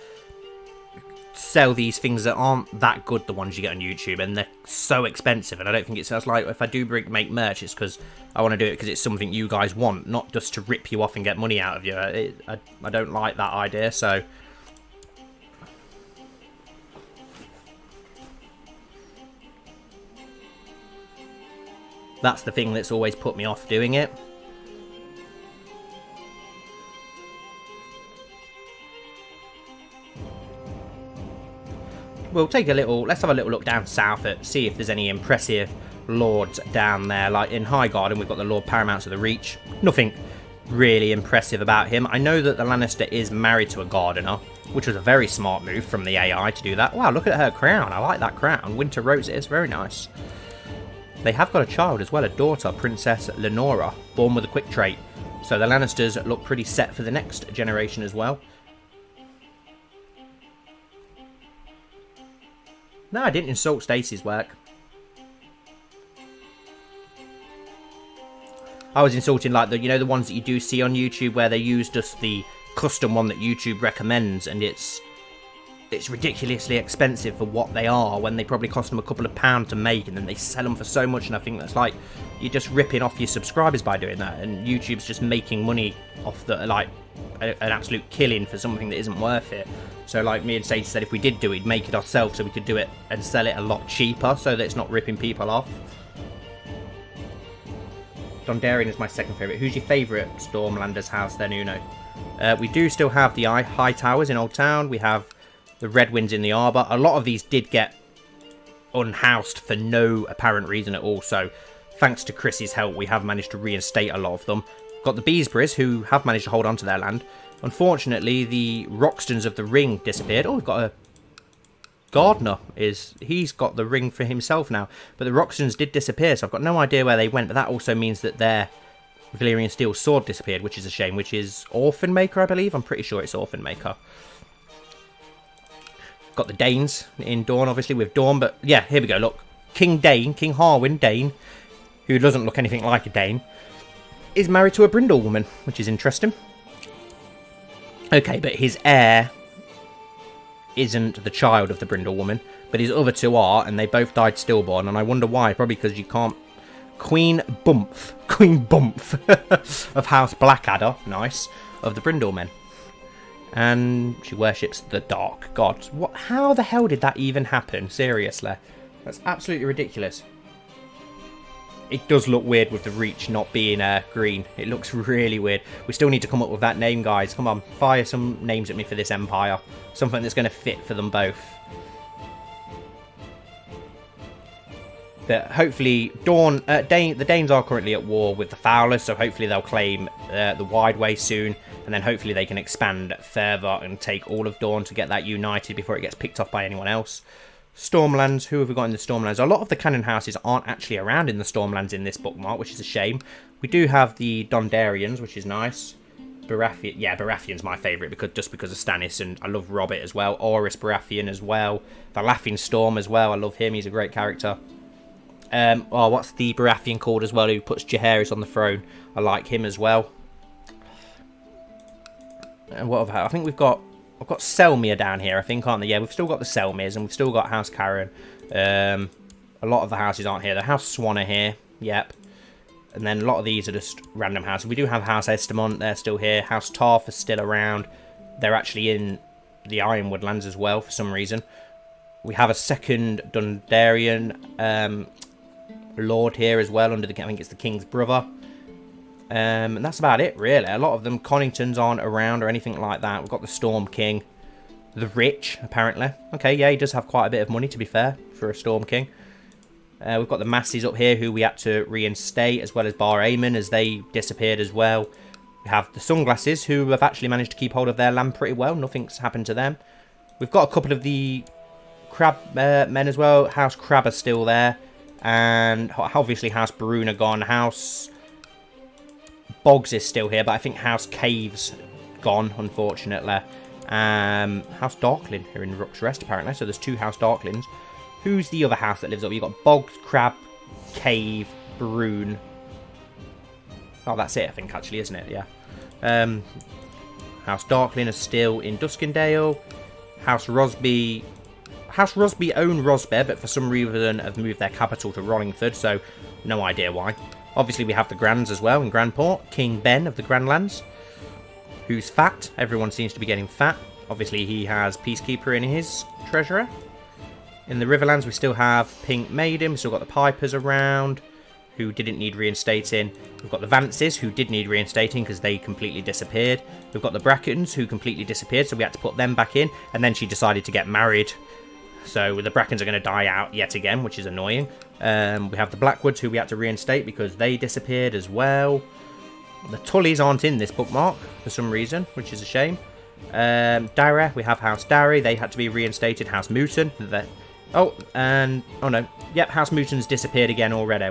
sell these things that aren't that good, the ones you get on YouTube, and they're so expensive, and I don't think it sounds like, if I do make merch, it's because I want to do it because it's something you guys want, not just to rip you off and get money out of you. I don't like that idea, so... That's the thing that's always put me off doing it. We'll take a little... Let's have a little look down south at see if there's any impressive lords down there. Like in Highgarden, we've got the Lord Paramounts of the Reach. Nothing really impressive about him. I know that the Lannister is married to a gardener, which was a very smart move from the AI to do that. Wow, look at her crown. I like that crown. Winter roses, very nice. They have got a child as well, a daughter, Princess Lenora, born with a quick trait. So the Lannisters look pretty set for the next generation as well. No, I didn't insult Stacey's work. I was insulting like the ones that you do see on YouTube where they use just the custom one that YouTube recommends, and it's ridiculously expensive for what they are, when they probably cost them a couple of pounds to make, and then they sell them for so much, and I think that's like, you're just ripping off your subscribers by doing that, and YouTube's just making money off the, like, an absolute killing for something that isn't worth it. So like me and Sage said, if we did do it, we'd make it ourselves so we could do it and sell it a lot cheaper, so that it's not ripping people off. Dondarrion is my second favourite. Who's your favourite Stormlander's house then, Uno? We do still have the High Towers in Old Town. We have the Red Winds in the Arbor. A lot of these did get unhoused for no apparent reason at all, so thanks to Chris's help, we have managed to reinstate a lot of them. Got the Beesburys, who have managed to hold on to their land. Unfortunately, the Roxtons of the Ring disappeared. Oh, we've got a Gardener. He's got the ring for himself now. But the Roxtons did disappear, so I've got no idea where they went, but that also means that their Valyrian Steel Sword disappeared, which is a shame, which is Orphan Maker, I believe. I'm pretty sure it's Orphan Maker. Got the Danes in Dawn, obviously, with Dawn. But, yeah, here we go. Look. King Dane, King Harwin Dane, who doesn't look anything like a Dane, is married to a Brindle woman, which is interesting. Okay, but his heir isn't the child of the Brindle woman, but his other two are, and they both died stillborn, and I wonder why. Probably because you can't... Queen Bumph of House Blackadder, nice, of the Brindle men. And she worships the dark god. What? How the hell did that even happen? Seriously. That's absolutely ridiculous. It does look weird with the reach not being green. It looks really weird. We still need to come up with that name, guys. Come on, fire some names at me for this empire. Something that's going to fit for them both. But hopefully, the Danes are currently at war with the Fowlers, so hopefully they'll claim the Wide Way soon, and then hopefully they can expand further and take all of Dawn to get that united before it gets picked up by anyone else. Stormlands, who have we got in the Stormlands? A lot of the cannon houses aren't actually around in the Stormlands in this bookmark, which is a shame. We do have the Dondarrions, which is nice. Baratheon, yeah, Baratheon's my favourite because of Stannis, and I love Robert as well. Oris Baratheon as well. The Laughing Storm as well, I love him, he's a great character. Oh, what's the Baratheon called as well, who puts Jaehaerys on the throne? I like him as well. And what have I think we've got... I've got Selmir down here, I think, aren't they? Yeah, we've still got the Selmirs, and we've still got House Karen. A lot of the houses aren't here. The House Swan are here, yep. And then a lot of these are just random houses. We do have House Estamont, they're still here. House Tarth is still around. They're actually in the Ironwood lands as well, for some reason. We have a second Dondarrion lord here as well, under the, I think it's the King's brother. And that's about it, really. A lot of them, Conningtons aren't around or anything like that. We've got the Storm King. The Rich, apparently. Okay, yeah, he does have quite a bit of money, to be fair, for a Storm King. We've got the Masses up here, who we had to reinstate, as well as Bar Aemon, as they disappeared as well. We have the Sunglasses, who have actually managed to keep hold of their land pretty well. Nothing's happened to them. We've got a couple of the Crab men as well. House Crab are still there. And obviously House Barun are gone. House Boggs is still here, but I think House Cave's gone, unfortunately. House Darkling here in Rook's Rest, apparently. So there's two House Darklings. Who's the other house that lives up? You've got Boggs, Crab, Cave, Barun. Oh, that's it, I think, actually, isn't it? Yeah. House Darkling is still in Duskendale. House Rosby own Rosbear, but for some reason have moved their capital to Rollingford, so no idea why. Obviously, we have the Grands as well in Grandport. King Ben of the Grandlands, who's fat. Everyone seems to be getting fat. Obviously, he has Peacekeeper in his treasurer. In the Riverlands, we still have Pink Maiden. We've still got the Pipers around, who didn't need reinstating. We've got the Vances, who did need reinstating because they completely disappeared. We've got the Brackens, who completely disappeared, so we had to put them back in. And then she decided to get married. So the Brackens are going to die out yet again, which is annoying. We have the Blackwoods, who we had to reinstate because they disappeared as well. The Tullys aren't in this bookmark for some reason, which is a shame. Darra, we have House Darry. They had to be reinstated. House Mooton. Oh no. Yep, House Mooton's disappeared again already.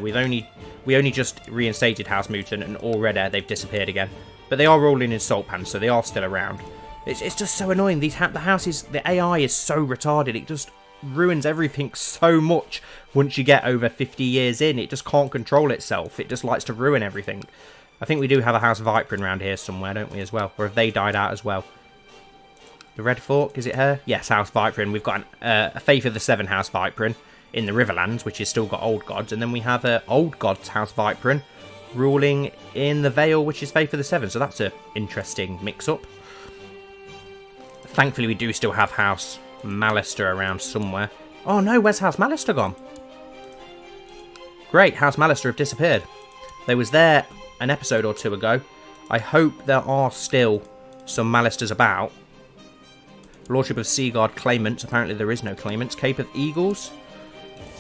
We only just reinstated House Mooton, and already they've disappeared again. But they are rolling in salt pans, so they are still around. It's just so annoying. The houses, the AI is so retarded. It just ruins everything so much once you get over 50 years in. It just can't control itself. It just likes to ruin everything. I think we do have a House Viperin around here somewhere, don't we, as well? Or have they died out as well? The Red Fork, is it her? Yes, House Viperin. We've got a Faith of the Seven House Viperin in the Riverlands, which has still got Old Gods. And then we have a Old Gods House Viperin ruling in the Vale, which is Faith of the Seven. So that's an interesting mix-up. Thankfully, we do still have House Mallister around somewhere. Oh no, where's House Mallister gone? Great, House Mallister have disappeared. They was there an episode or two ago. I hope there are still some Mallisters about. Lordship of Seaguard claimants. Apparently there is no claimants. Cape of Eagles.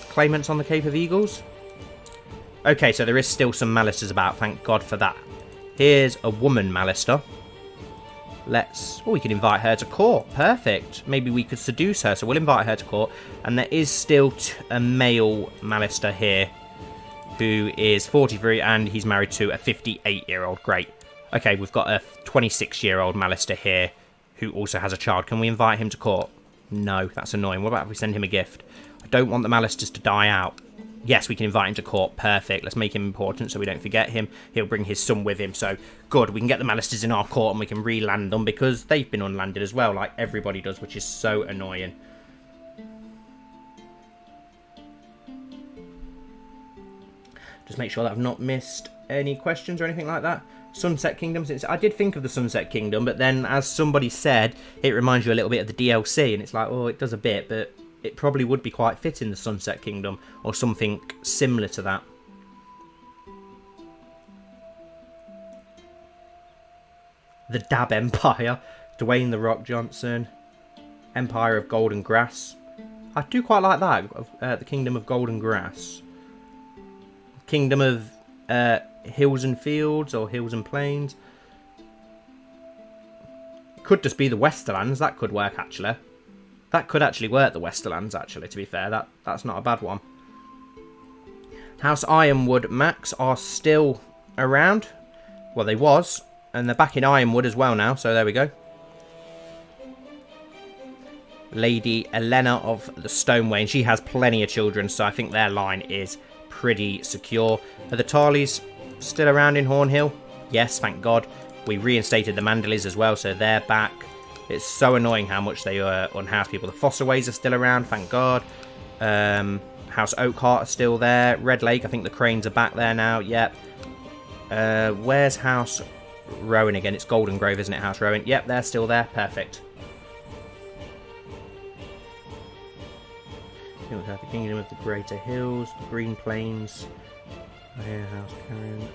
Claimants on the Cape of Eagles. Okay, so there is still some Mallisters about. Thank God for that. Here's a woman Mallister. We can invite her to court. Perfect. Maybe we could seduce her, so we'll invite her to court. And there is still a male Mallister here who is 43, and he's married to a 58-year-old. Great. Okay, we've got a 26-year-old Maester here who also has a child. Can we invite him to court? No, that's annoying. What about if we send him a gift? I don't want the Malisters to die out. Yes, we can invite him to court. Perfect. Let's make him important so we don't forget him. He'll bring his son with him. So, good. We can get the Malisters in our court and we can re-land them because they've been unlanded as well, like everybody does, which is so annoying. Just make sure that I've not missed any questions or anything like that. Sunset Kingdom. Since I did think of the Sunset Kingdom, but then as somebody said, it reminds you a little bit of the DLC, and it's like, oh, it does a bit, but it probably would be quite fit in the Sunset Kingdom or something similar to that. The Dab Empire. Dwayne The Rock Johnson. Empire of Golden Grass. I do quite like that. The Kingdom of Golden Grass. Kingdom of Hills and Fields or Hills and Plains. Could just be the Westerlands. That could work, actually. That could actually work, the Westerlands, actually, to be fair. That's not a bad one. House Ironwood Max are still around. Well, they was. And they're back in Ironwood as well now, so there we go. Lady Elena of the Stoneway, and she has plenty of children, so I think their line is pretty secure. Are the Tarleys still around in Hornhill? Yes, thank God. We reinstated the Mandaleys as well, so they're back. It's so annoying how much they unhouse people. The Fossaways are still around, thank God. House Oakhart are still there. Red Lake, I think the Cranes are back there now. Yep. Where's House Rowan again? It's Golden Grove, isn't it, House Rowan? Yep, they're still there. Perfect. The Kingdom of the Greater Hills, the Green Plains. House Karen.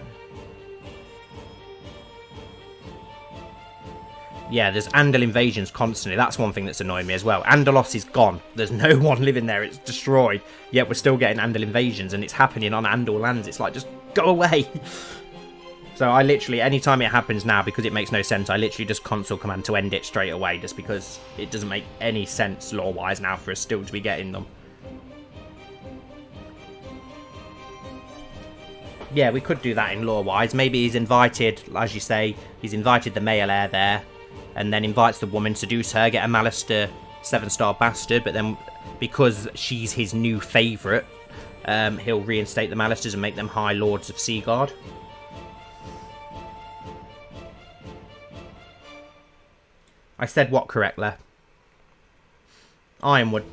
Yeah, there's Andal invasions constantly. That's one thing that's annoying me as well. Andalos is gone. There's no one living there. It's destroyed. Yet we're still getting Andal invasions, and it's happening on Andal lands. It's like, just go away. So I literally, anytime it happens now, because it makes no sense, I literally just console command to end it straight away, just because it doesn't make any sense lore-wise now for us still to be getting them. Yeah, we could do that in lore-wise. Maybe he's invited, as you say, he's invited the male heir there, and then invites the woman, seduce her, get a Maester 7-star bastard, but then because she's his new favourite, he'll reinstate the Malisters and make them High Lords of Seaguard. I said what correctly? Ironwood.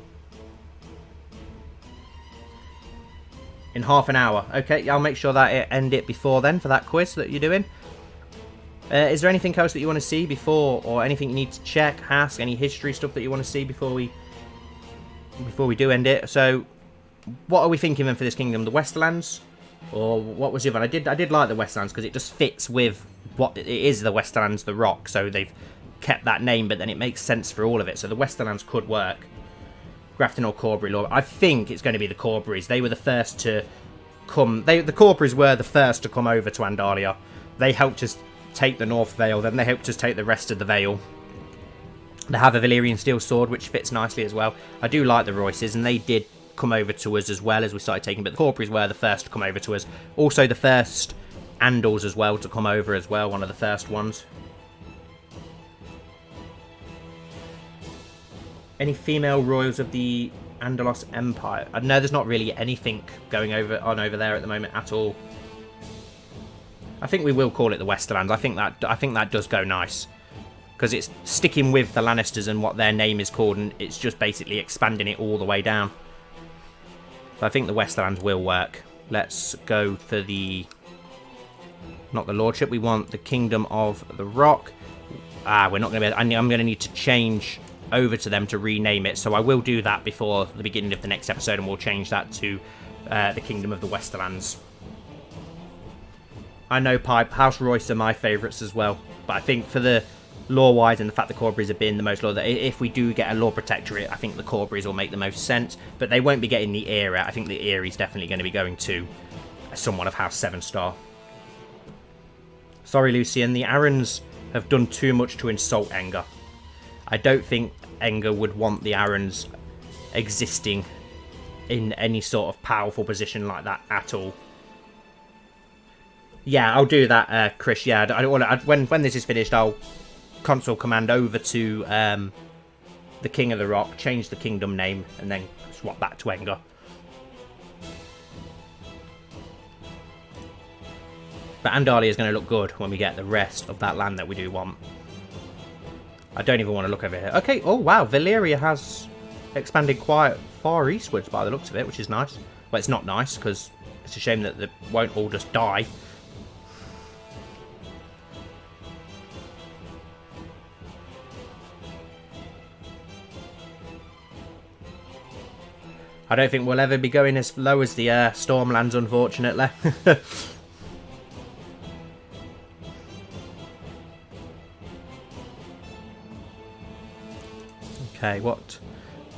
In half an hour. Okay, I'll make sure that I end it before then for that quiz that you're doing. Is there anything else that you want to see before, or anything you need to check, ask, any history stuff that you want to see before we do end it? So, what are we thinking then for this kingdom? The Westerlands, or what was the other one? I did like the Westerlands because it just fits with what it is. The Westerlands, the rock. So they've kept that name, but then it makes sense for all of it. So the Westerlands could work. Grafton or Corbury law. I think it's going to be the Corburys. They were the first to come. The Corburys were the first to come over to Andalia. They helped us take the North Vale, then they helped us take the rest of the Vale. They have a Valyrian steel sword, which fits nicely as well. I do like the Royces, and they did come over to us as well as we started taking, but the Corburys were the first to come over to us. Also the first Andals as well to come over as well, one of the first ones. Any female royals of the Andalos Empire? No, there's not really anything going on over there at the moment at all. I think we will call it the Westerlands. I think that does go nice, because it's sticking with the Lannisters and what their name is called, and it's just basically expanding it all the way down. So I think the Westerlands will work. Let's go for the, not the Lordship. We want the Kingdom of the Rock. We're not going to be. I'm going to need to change over to them to rename it, so I will do that before the beginning of the next episode, and we'll change that to the Kingdom of the Westerlands. I know Pipe, House Royce are my favourites as well, but I think for the lore-wise and the fact the Corburys have been the most lore, that if we do get a Lord Protectorate, I think the Corburys will make the most sense, but they won't be getting the era. I think the Erie's definitely going to be going to someone of House Sevenstar. Sorry, Lucian, the Arryns have done too much to insult Enger. I don't think Enger would want the Arryns existing in any sort of powerful position like that at all. Yeah, I'll do that, Chris. Yeah, when this is finished, I'll console command over to the King of the Rock, change the kingdom name, and then swap back to Enger. But Andalia is going to look good when we get the rest of that land that we do want. I don't even want to look over here. Okay, oh wow, Valyria has expanded quite far eastwards by the looks of it, which is nice. Well, it's not nice, because it's a shame that they won't all just die. I don't think we'll ever be going as low as the Stormlands, unfortunately. Okay, what?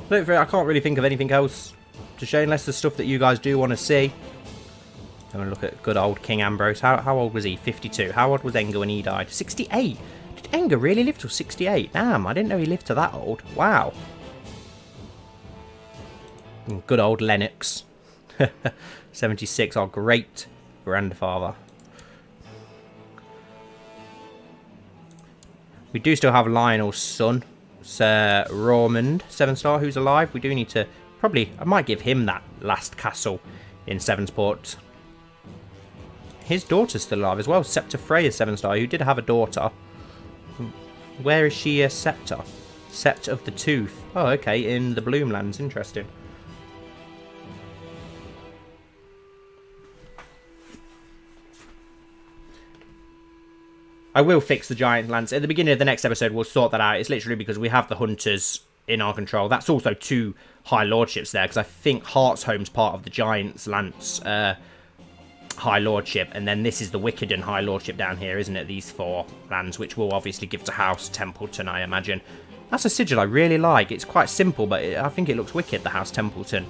I can't really think of anything else to show unless the stuff that you guys do want to see. I'm going to look at good old King Ambrose. How old was he? 52. How old was Enger when he died? 68. Did Enger really live till 68? Damn, I didn't know he lived to that old. Wow. And good old Lennox. 76, our great grandfather. We do still have Lionel's son, Sir Romand Sevenstar, who's alive. We do need to probably, I might give him that last castle in Sevensport. His daughter's still alive as well, Scepter Freya Sevenstar, who did have a daughter. Where is she a Scepter? Sept of the Tooth. Oh, okay, in the Bloomlands. Interesting. I will fix the giant lands. At the beginning of the next episode, we'll sort that out. It's literally because we have the hunters in our control. That's also 2 high lordships there, because I think Heartshome's part of the giants lance high lordship, and then this is the Wickeden high lordship down here, isn't it? These 4 lands, which we'll obviously give to House Templeton, I imagine. That's a sigil I really like. It's quite simple, but I think it looks wicked, the House Templeton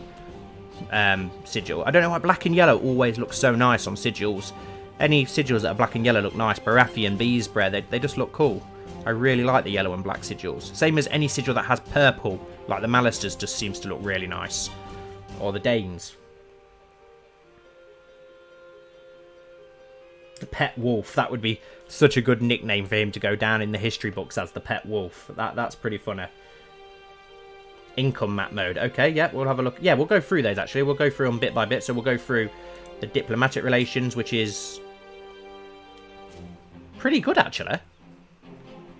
sigil. I don't know why black and yellow always looks so nice on sigils. Any sigils that are black and yellow look nice. Baratheon, Beesbread, they just look cool. I really like the yellow and black sigils. Same as any sigil that has purple, like the Malisters just seems to look really nice. Or the Danes. The Pet Wolf, that would be such a good nickname for him to go down in the history books as the Pet Wolf. That's pretty funny. Income map mode. Okay, yeah, we'll have a look. Yeah, we'll go through those actually. We'll go through them bit by bit. So we'll go through the diplomatic relations, which is pretty good actually,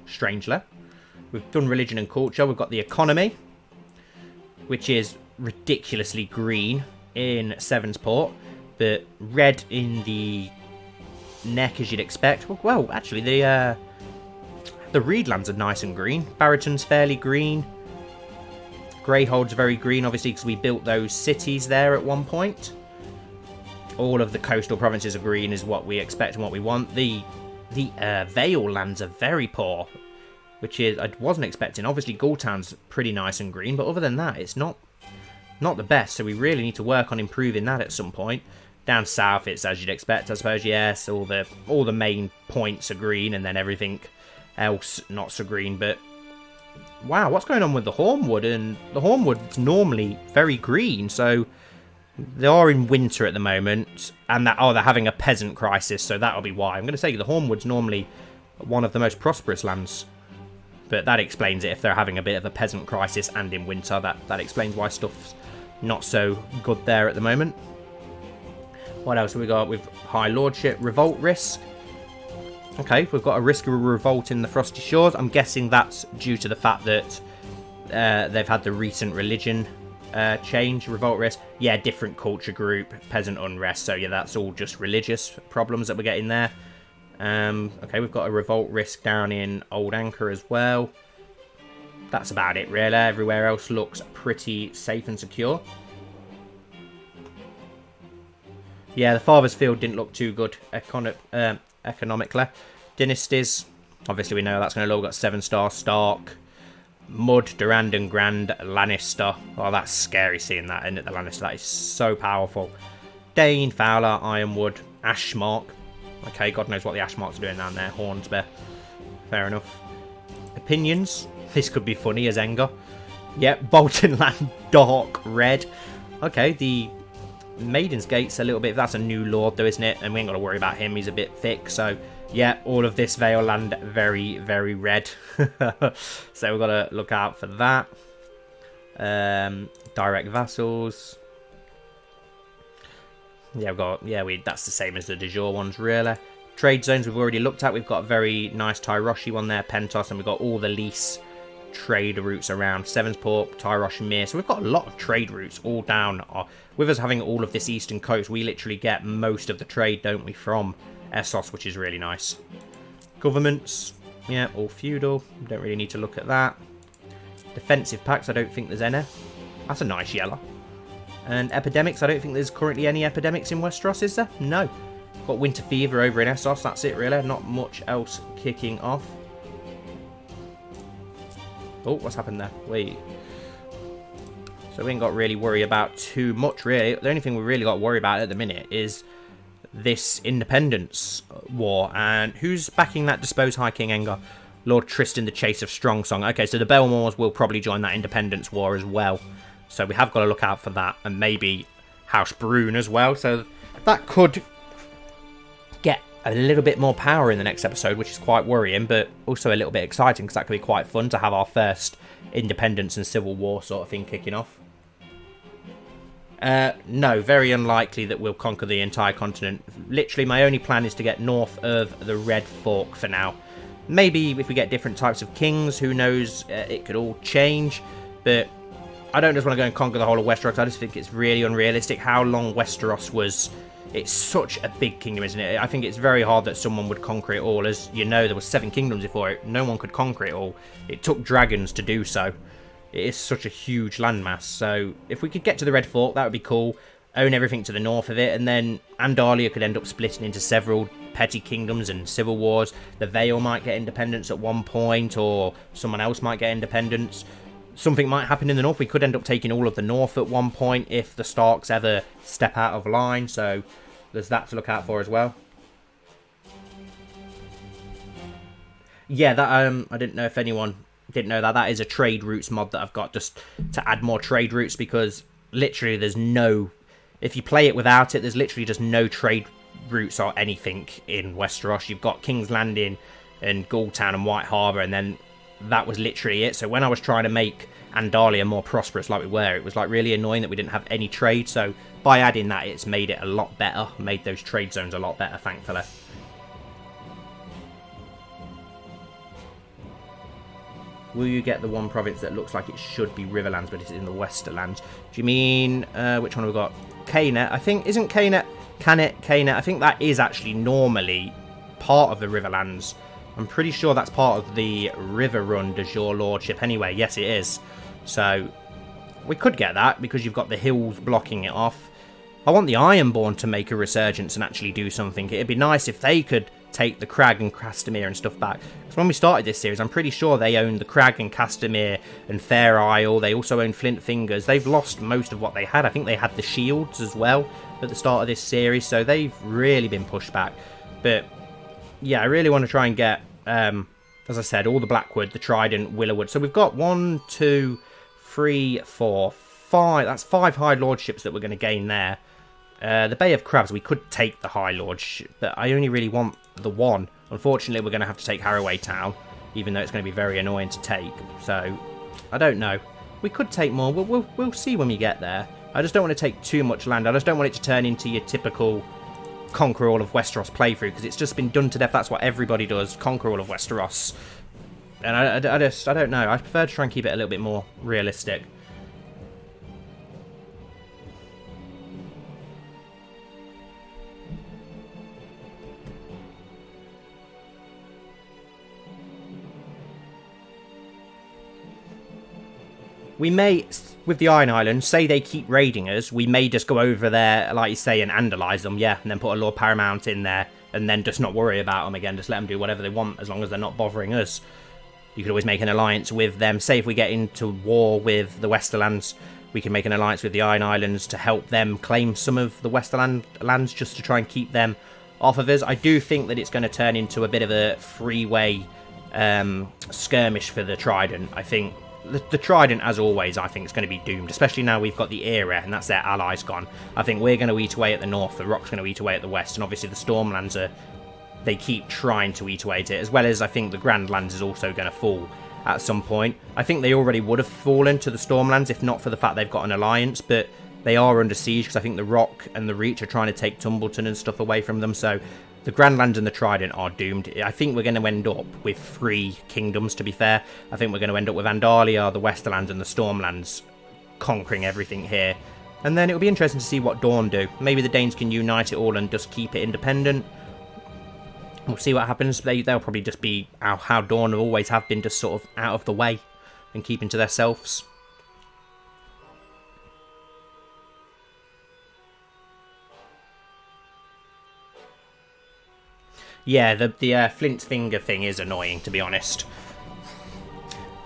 strangely. We've done religion and culture. We've got the economy, which is ridiculously green in Sevensport, but red in the neck as you'd expect. Well, actually the Reedlands are nice and green. Barrington's fairly green. Greyhold's very green, obviously, because we built those cities there at one point. All of the coastal provinces are green is what we expect and what we want. The Vale lands are very poor, which is I wasn't expecting. Obviously, Gultown's pretty nice and green, but other than that, it's not the best. So we really need to work on improving that at some point. Down south, it's as you'd expect, I suppose. Yes, all the main points are green, and then everything else not so green. But wow, what's going on with the Hornwood? And the Hornwood's normally very green, so they are in winter at the moment, and they're having a peasant crisis, so that'll be why. I'm going to say the Hornwood's normally one of the most prosperous lands, but that explains it. If they're having a bit of a peasant crisis and in winter, that explains why stuff's not so good there at the moment. What else have we got? With high lordship, revolt risk. Okay, we've got a risk of a revolt in the Frosty Shores. I'm guessing that's due to the fact that they've had the recent religion change. Revolt risk, yeah, different culture group, peasant unrest, so yeah, that's all just religious problems that we're getting there. Okay, we've got a revolt risk down in Old Anchor as well. That's about it really. Everywhere else looks pretty safe and secure. Yeah, the Father's Field didn't look too good economically. Dynasties, obviously we know that's going to look. We've got Sevenstar, Stark, Mud, Durand Grand, Lannister. Oh, that's scary seeing that, isn't it? The Lannister, that is so powerful. Dane, Fowler, Ironwood, Ashmark. Okay, God knows what the Ashmarks are doing down there. Hornsby. Fair enough. Opinions. This could be funny as Enger. Yep, Bolton Land, dark red. Okay, the Maiden's Gate's a little bit... That's a new lord, though, isn't it? And we ain't got to worry about him. He's a bit thick. So, yeah, all of this Vale land very, very red. So we've got to look out for that. Direct vassals. Yeah, we've got... Yeah, that's the same as the de jure ones, really. Trade zones we've already looked at. We've got a very nice Tyroshi one there, Pentos, and we've got all the lease trade routes around Sevensport, Tyrosh and Mir. So we've got a lot of trade routes all down. With us having all of this eastern coast, we literally get most of the trade, don't we, from Essos, which is really nice. Governments, yeah, all feudal. Don't really need to look at that. Defensive packs, I don't think there's any. That's a nice yellow. And epidemics, I don't think there's currently any epidemics in Westeros, is there? No. Got winter fever over in Essos, that's it really. Not much else kicking off. Oh, what's happened there? Wait. So we ain't got to really worry about too much, really. The only thing we really got to worry about at the minute is this independence war. And who's backing that deposed High King Aengar? Lord Tristan, the Chase of Strongsong. Okay, so the Belmores will probably join that independence war as well. So we have got to look out for that. And maybe House Brune as well. So that could get a little bit more power in the next episode, which is quite worrying, but also a little bit exciting because that could be quite fun to have our first independence and civil war sort of thing kicking off. No, very unlikely that we'll conquer the entire continent. Literally, my only plan is to get north of the Red Fork for now. Maybe if we get different types of kings, who knows, it could all change, but I don't just want to go and conquer the whole of Westeros. I just think it's really unrealistic how long Westeros was. It's such a big kingdom, isn't it? I think it's very hard that someone would conquer it all. As you know, there were 7 kingdoms before it. No one could conquer it all. It took dragons to do so. It is such a huge landmass. So if we could get to the Red Fork, that would be cool. Own everything to the north of it. And then Andalia could end up splitting into several petty kingdoms and civil wars. The Vale might get independence at one point, or someone else might get independence. Something might happen in the north. We could end up taking all of the north at one point if the Starks ever step out of line. So there's that to look out for as well. Yeah, that I didn't know if anyone didn't know that. That is a trade routes mod that I've got just to add more trade routes, because literally there's no... If you play it without it, there's literally just no trade routes or anything in Westeros. You've got King's Landing and Ghoultown and White Harbour, and then that was literally it. So when I was trying to make Andalia more prosperous like we were, it was like really annoying that we didn't have any trade. So by adding that, it's made it a lot better, made those trade zones a lot better, thankfully. Will you get the one province that looks like it should be Riverlands, but it's in the Westerlands? Do you mean, which one have we got? Canet, I think, isn't Canet, Canet, I think that is actually normally part of the Riverlands. I'm pretty sure that's part of the River Run de jure lordship anyway. Yes, it is. So we could get that because you've got the hills blocking it off. I want the Ironborn to make a resurgence and actually do something. It'd be nice if they could take the Crag and Castamere and stuff back. Because when we started this series, I'm pretty sure they owned the Crag and Castamere and Fair Isle. They also own Flint Fingers. They've lost most of what they had. I think they had the shields as well at the start of this series. So they've really been pushed back. But yeah, I really want to try and get, as I said, all the Blackwood, the Trident, Willowwood. So we've got 1, 2, 3, 4, 5. That's 5 High Lordships that we're going to gain there. The Bay of Crabs, we could take the High Lordship, but I only really want the one. Unfortunately, we're going to have to take Harroway Town, even though it's going to be very annoying to take. So, I don't know. We could take more. We'll see when we get there. I just don't want to take too much land. I just don't want it to turn into your typical conquer all of Westeros playthrough, because it's just been done to death. That's what everybody does, conquer all of Westeros. And I don't know. I prefer to try and keep it a little bit more realistic. We may, with the Iron Islands, say they keep raiding us, we may just go over there, like you say, and Andalize them, yeah, and then put a Lord Paramount in there, and then just not worry about them again, just let them do whatever they want, as long as they're not bothering us. You could always make an alliance with them. Say if we get into war with the Westerlands, we can make an alliance with the Iron Islands to help them claim some of the Westerland lands, just to try and keep them off of us. I do think that it's going to turn into a bit of a freeway skirmish for the Trident. I think the Trident, as always, I think is going to be doomed, especially now we've got the Era, and that's their allies gone. I think we're going to eat away at the north, the Rock's going to eat away at the west, and obviously the Stormlands are... They keep trying to eat away at it, as well as I think the Grandlands is also going to fall at some point. I think they already would have fallen to the Stormlands if not for the fact they've got an alliance, but they are under siege because I think the Rock and the Reach are trying to take Tumbleton and stuff away from them, so the Grandlands and the Trident are doomed. I think we're going to end up with 3 kingdoms, to be fair. I think we're going to end up with Andalia, the Westerlands and the Stormlands conquering everything here. And then it'll be interesting to see what Dawn do. Maybe the Danes can unite it all and just keep it independent. We'll see what happens. They'll probably just be how Dawn always have been, just sort of out of the way and keeping to themselves. Yeah, the flint finger thing is annoying, to be honest.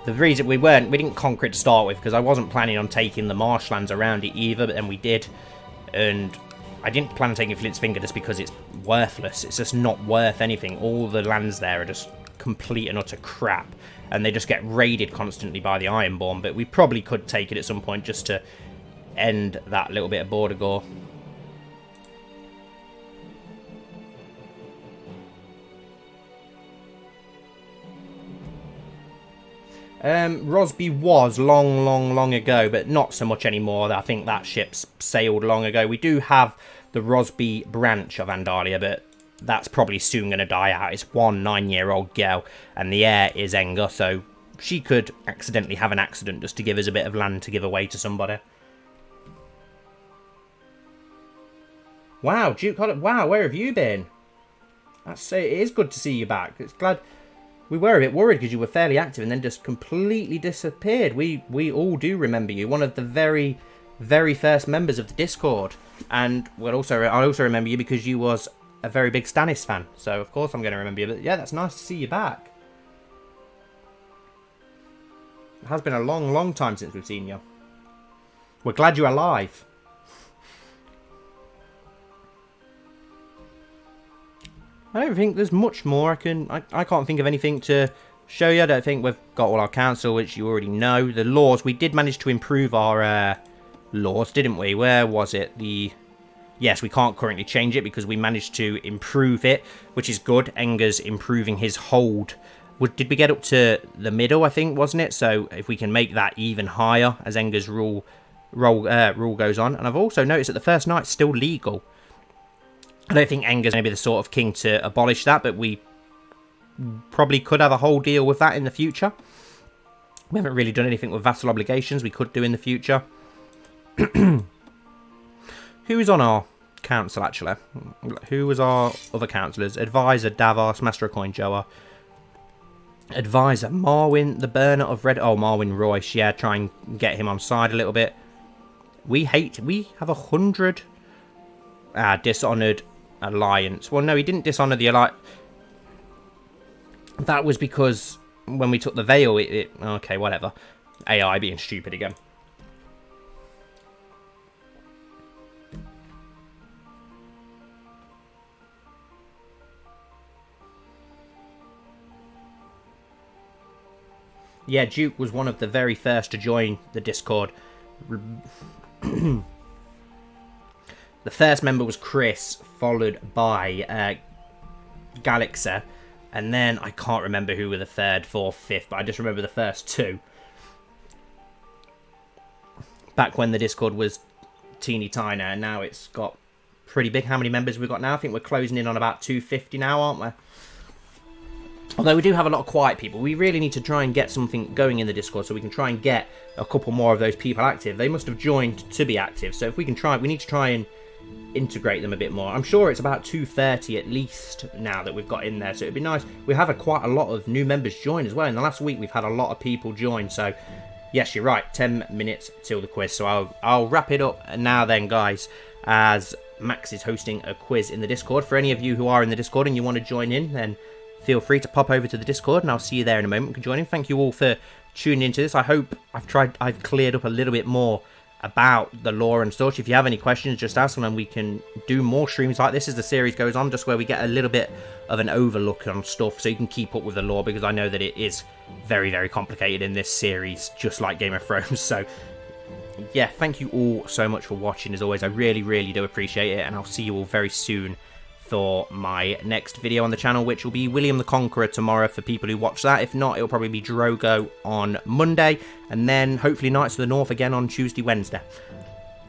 The reason we didn't conquer it to start with because I wasn't planning on taking the marshlands around it either, but then we did, and I didn't plan on taking Flint's Finger just because it's worthless. It's just not worth anything. All the lands there are just complete and utter crap. And they just get raided constantly by the Ironborn. But we probably could take it at some point just to end that little bit of border gore. Rosby was long ago, but not so much anymore. I think that ship's sailed long ago. We do have the Rosby branch of Andalia, but that's probably soon going to die out. It's one 9-year-old girl, and the heir is Enga, so she could accidentally have an accident just to give us a bit of land to give away to somebody. Wow, Duke, wow, where have you been? It is good to see you back. It's glad. We were a bit worried because you were fairly active and then just completely disappeared. We all do remember you. One of the very, very first members of the Discord. And I also remember you because you was a very big Stannis fan. So, of course, I'm going to remember you. But, yeah, that's nice to see you back. It has been a long time since we've seen you. We're glad you're alive. I don't think there's much more I can't think of anything to show you. I don't think we've got all our council, which you already know. The laws, we did manage to improve our laws, didn't we? Where was it? Yes, we can't currently change it because we managed to improve it, which is good. Enga's improving his hold. Did we get up to the middle, I think, wasn't it? So if we can make that even higher as Enga's rule goes on. And I've also noticed that the First Knight's still legal. I don't think Enga's going to be the sort of king to abolish that, but we probably could have a whole deal with that in the future. We haven't really done anything with vassal obligations. We could do in the future. Who's on our council, actually? Who was our other councillors? Advisor, Davos, Master of Coin, Joa. Advisor, Marwyn, the burner of red... Oh, Marwyn Royce. Yeah, try and get him on side a little bit. We have 100... Dishonoured alliance. Well, no, he didn't dishonour the alliance. That was because when we took the Vale, okay, whatever. AI being stupid again. Yeah, Duke was one of the very first to join the Discord. The first member was Chris, followed by Galaxa, and then I can't remember who were the third, fourth, fifth, but I just remember the first two. Back when the Discord was teeny tiny, and now it's got pretty big. How many members have we got now? I think we're closing in on about 250 now, aren't we? Although we do have a lot of quiet people. We really need to try and get something going in the Discord so we can try and get a couple more of those people active. They must have joined to be active, so if we can try, we need to try and integrate them a bit more. I'm sure it's about 230 at least now that we've got in there, so it'd be nice. We have quite a lot of new members join as well. In the last week we've had a lot of people join, so yes, you're right, 10 minutes till the quiz. So I'll wrap it up now then, guys, as Max is hosting a quiz in the Discord. For any of you who are in the Discord and you want to join in, then feel free to pop over to the Discord and I'll see you there in a moment. You can join in. Thank you all for tuning into this. I hope I've cleared up a little bit more about the lore and such. If you have any questions, just ask them and we can do more streams like this as the series goes on, just where we get a little bit of an overlook on stuff so you can keep up with the lore, because I know that it is very, very complicated in this series, just like Game of Thrones. So yeah, thank you all so much for watching. As always, I really, really do appreciate it, and I'll see you all very soon for my next video on the channel, which will be William the Conqueror tomorrow for people who watch that. If not, it'll probably be Drogo on Monday, and then hopefully Knights of the North again on Tuesday, Wednesday.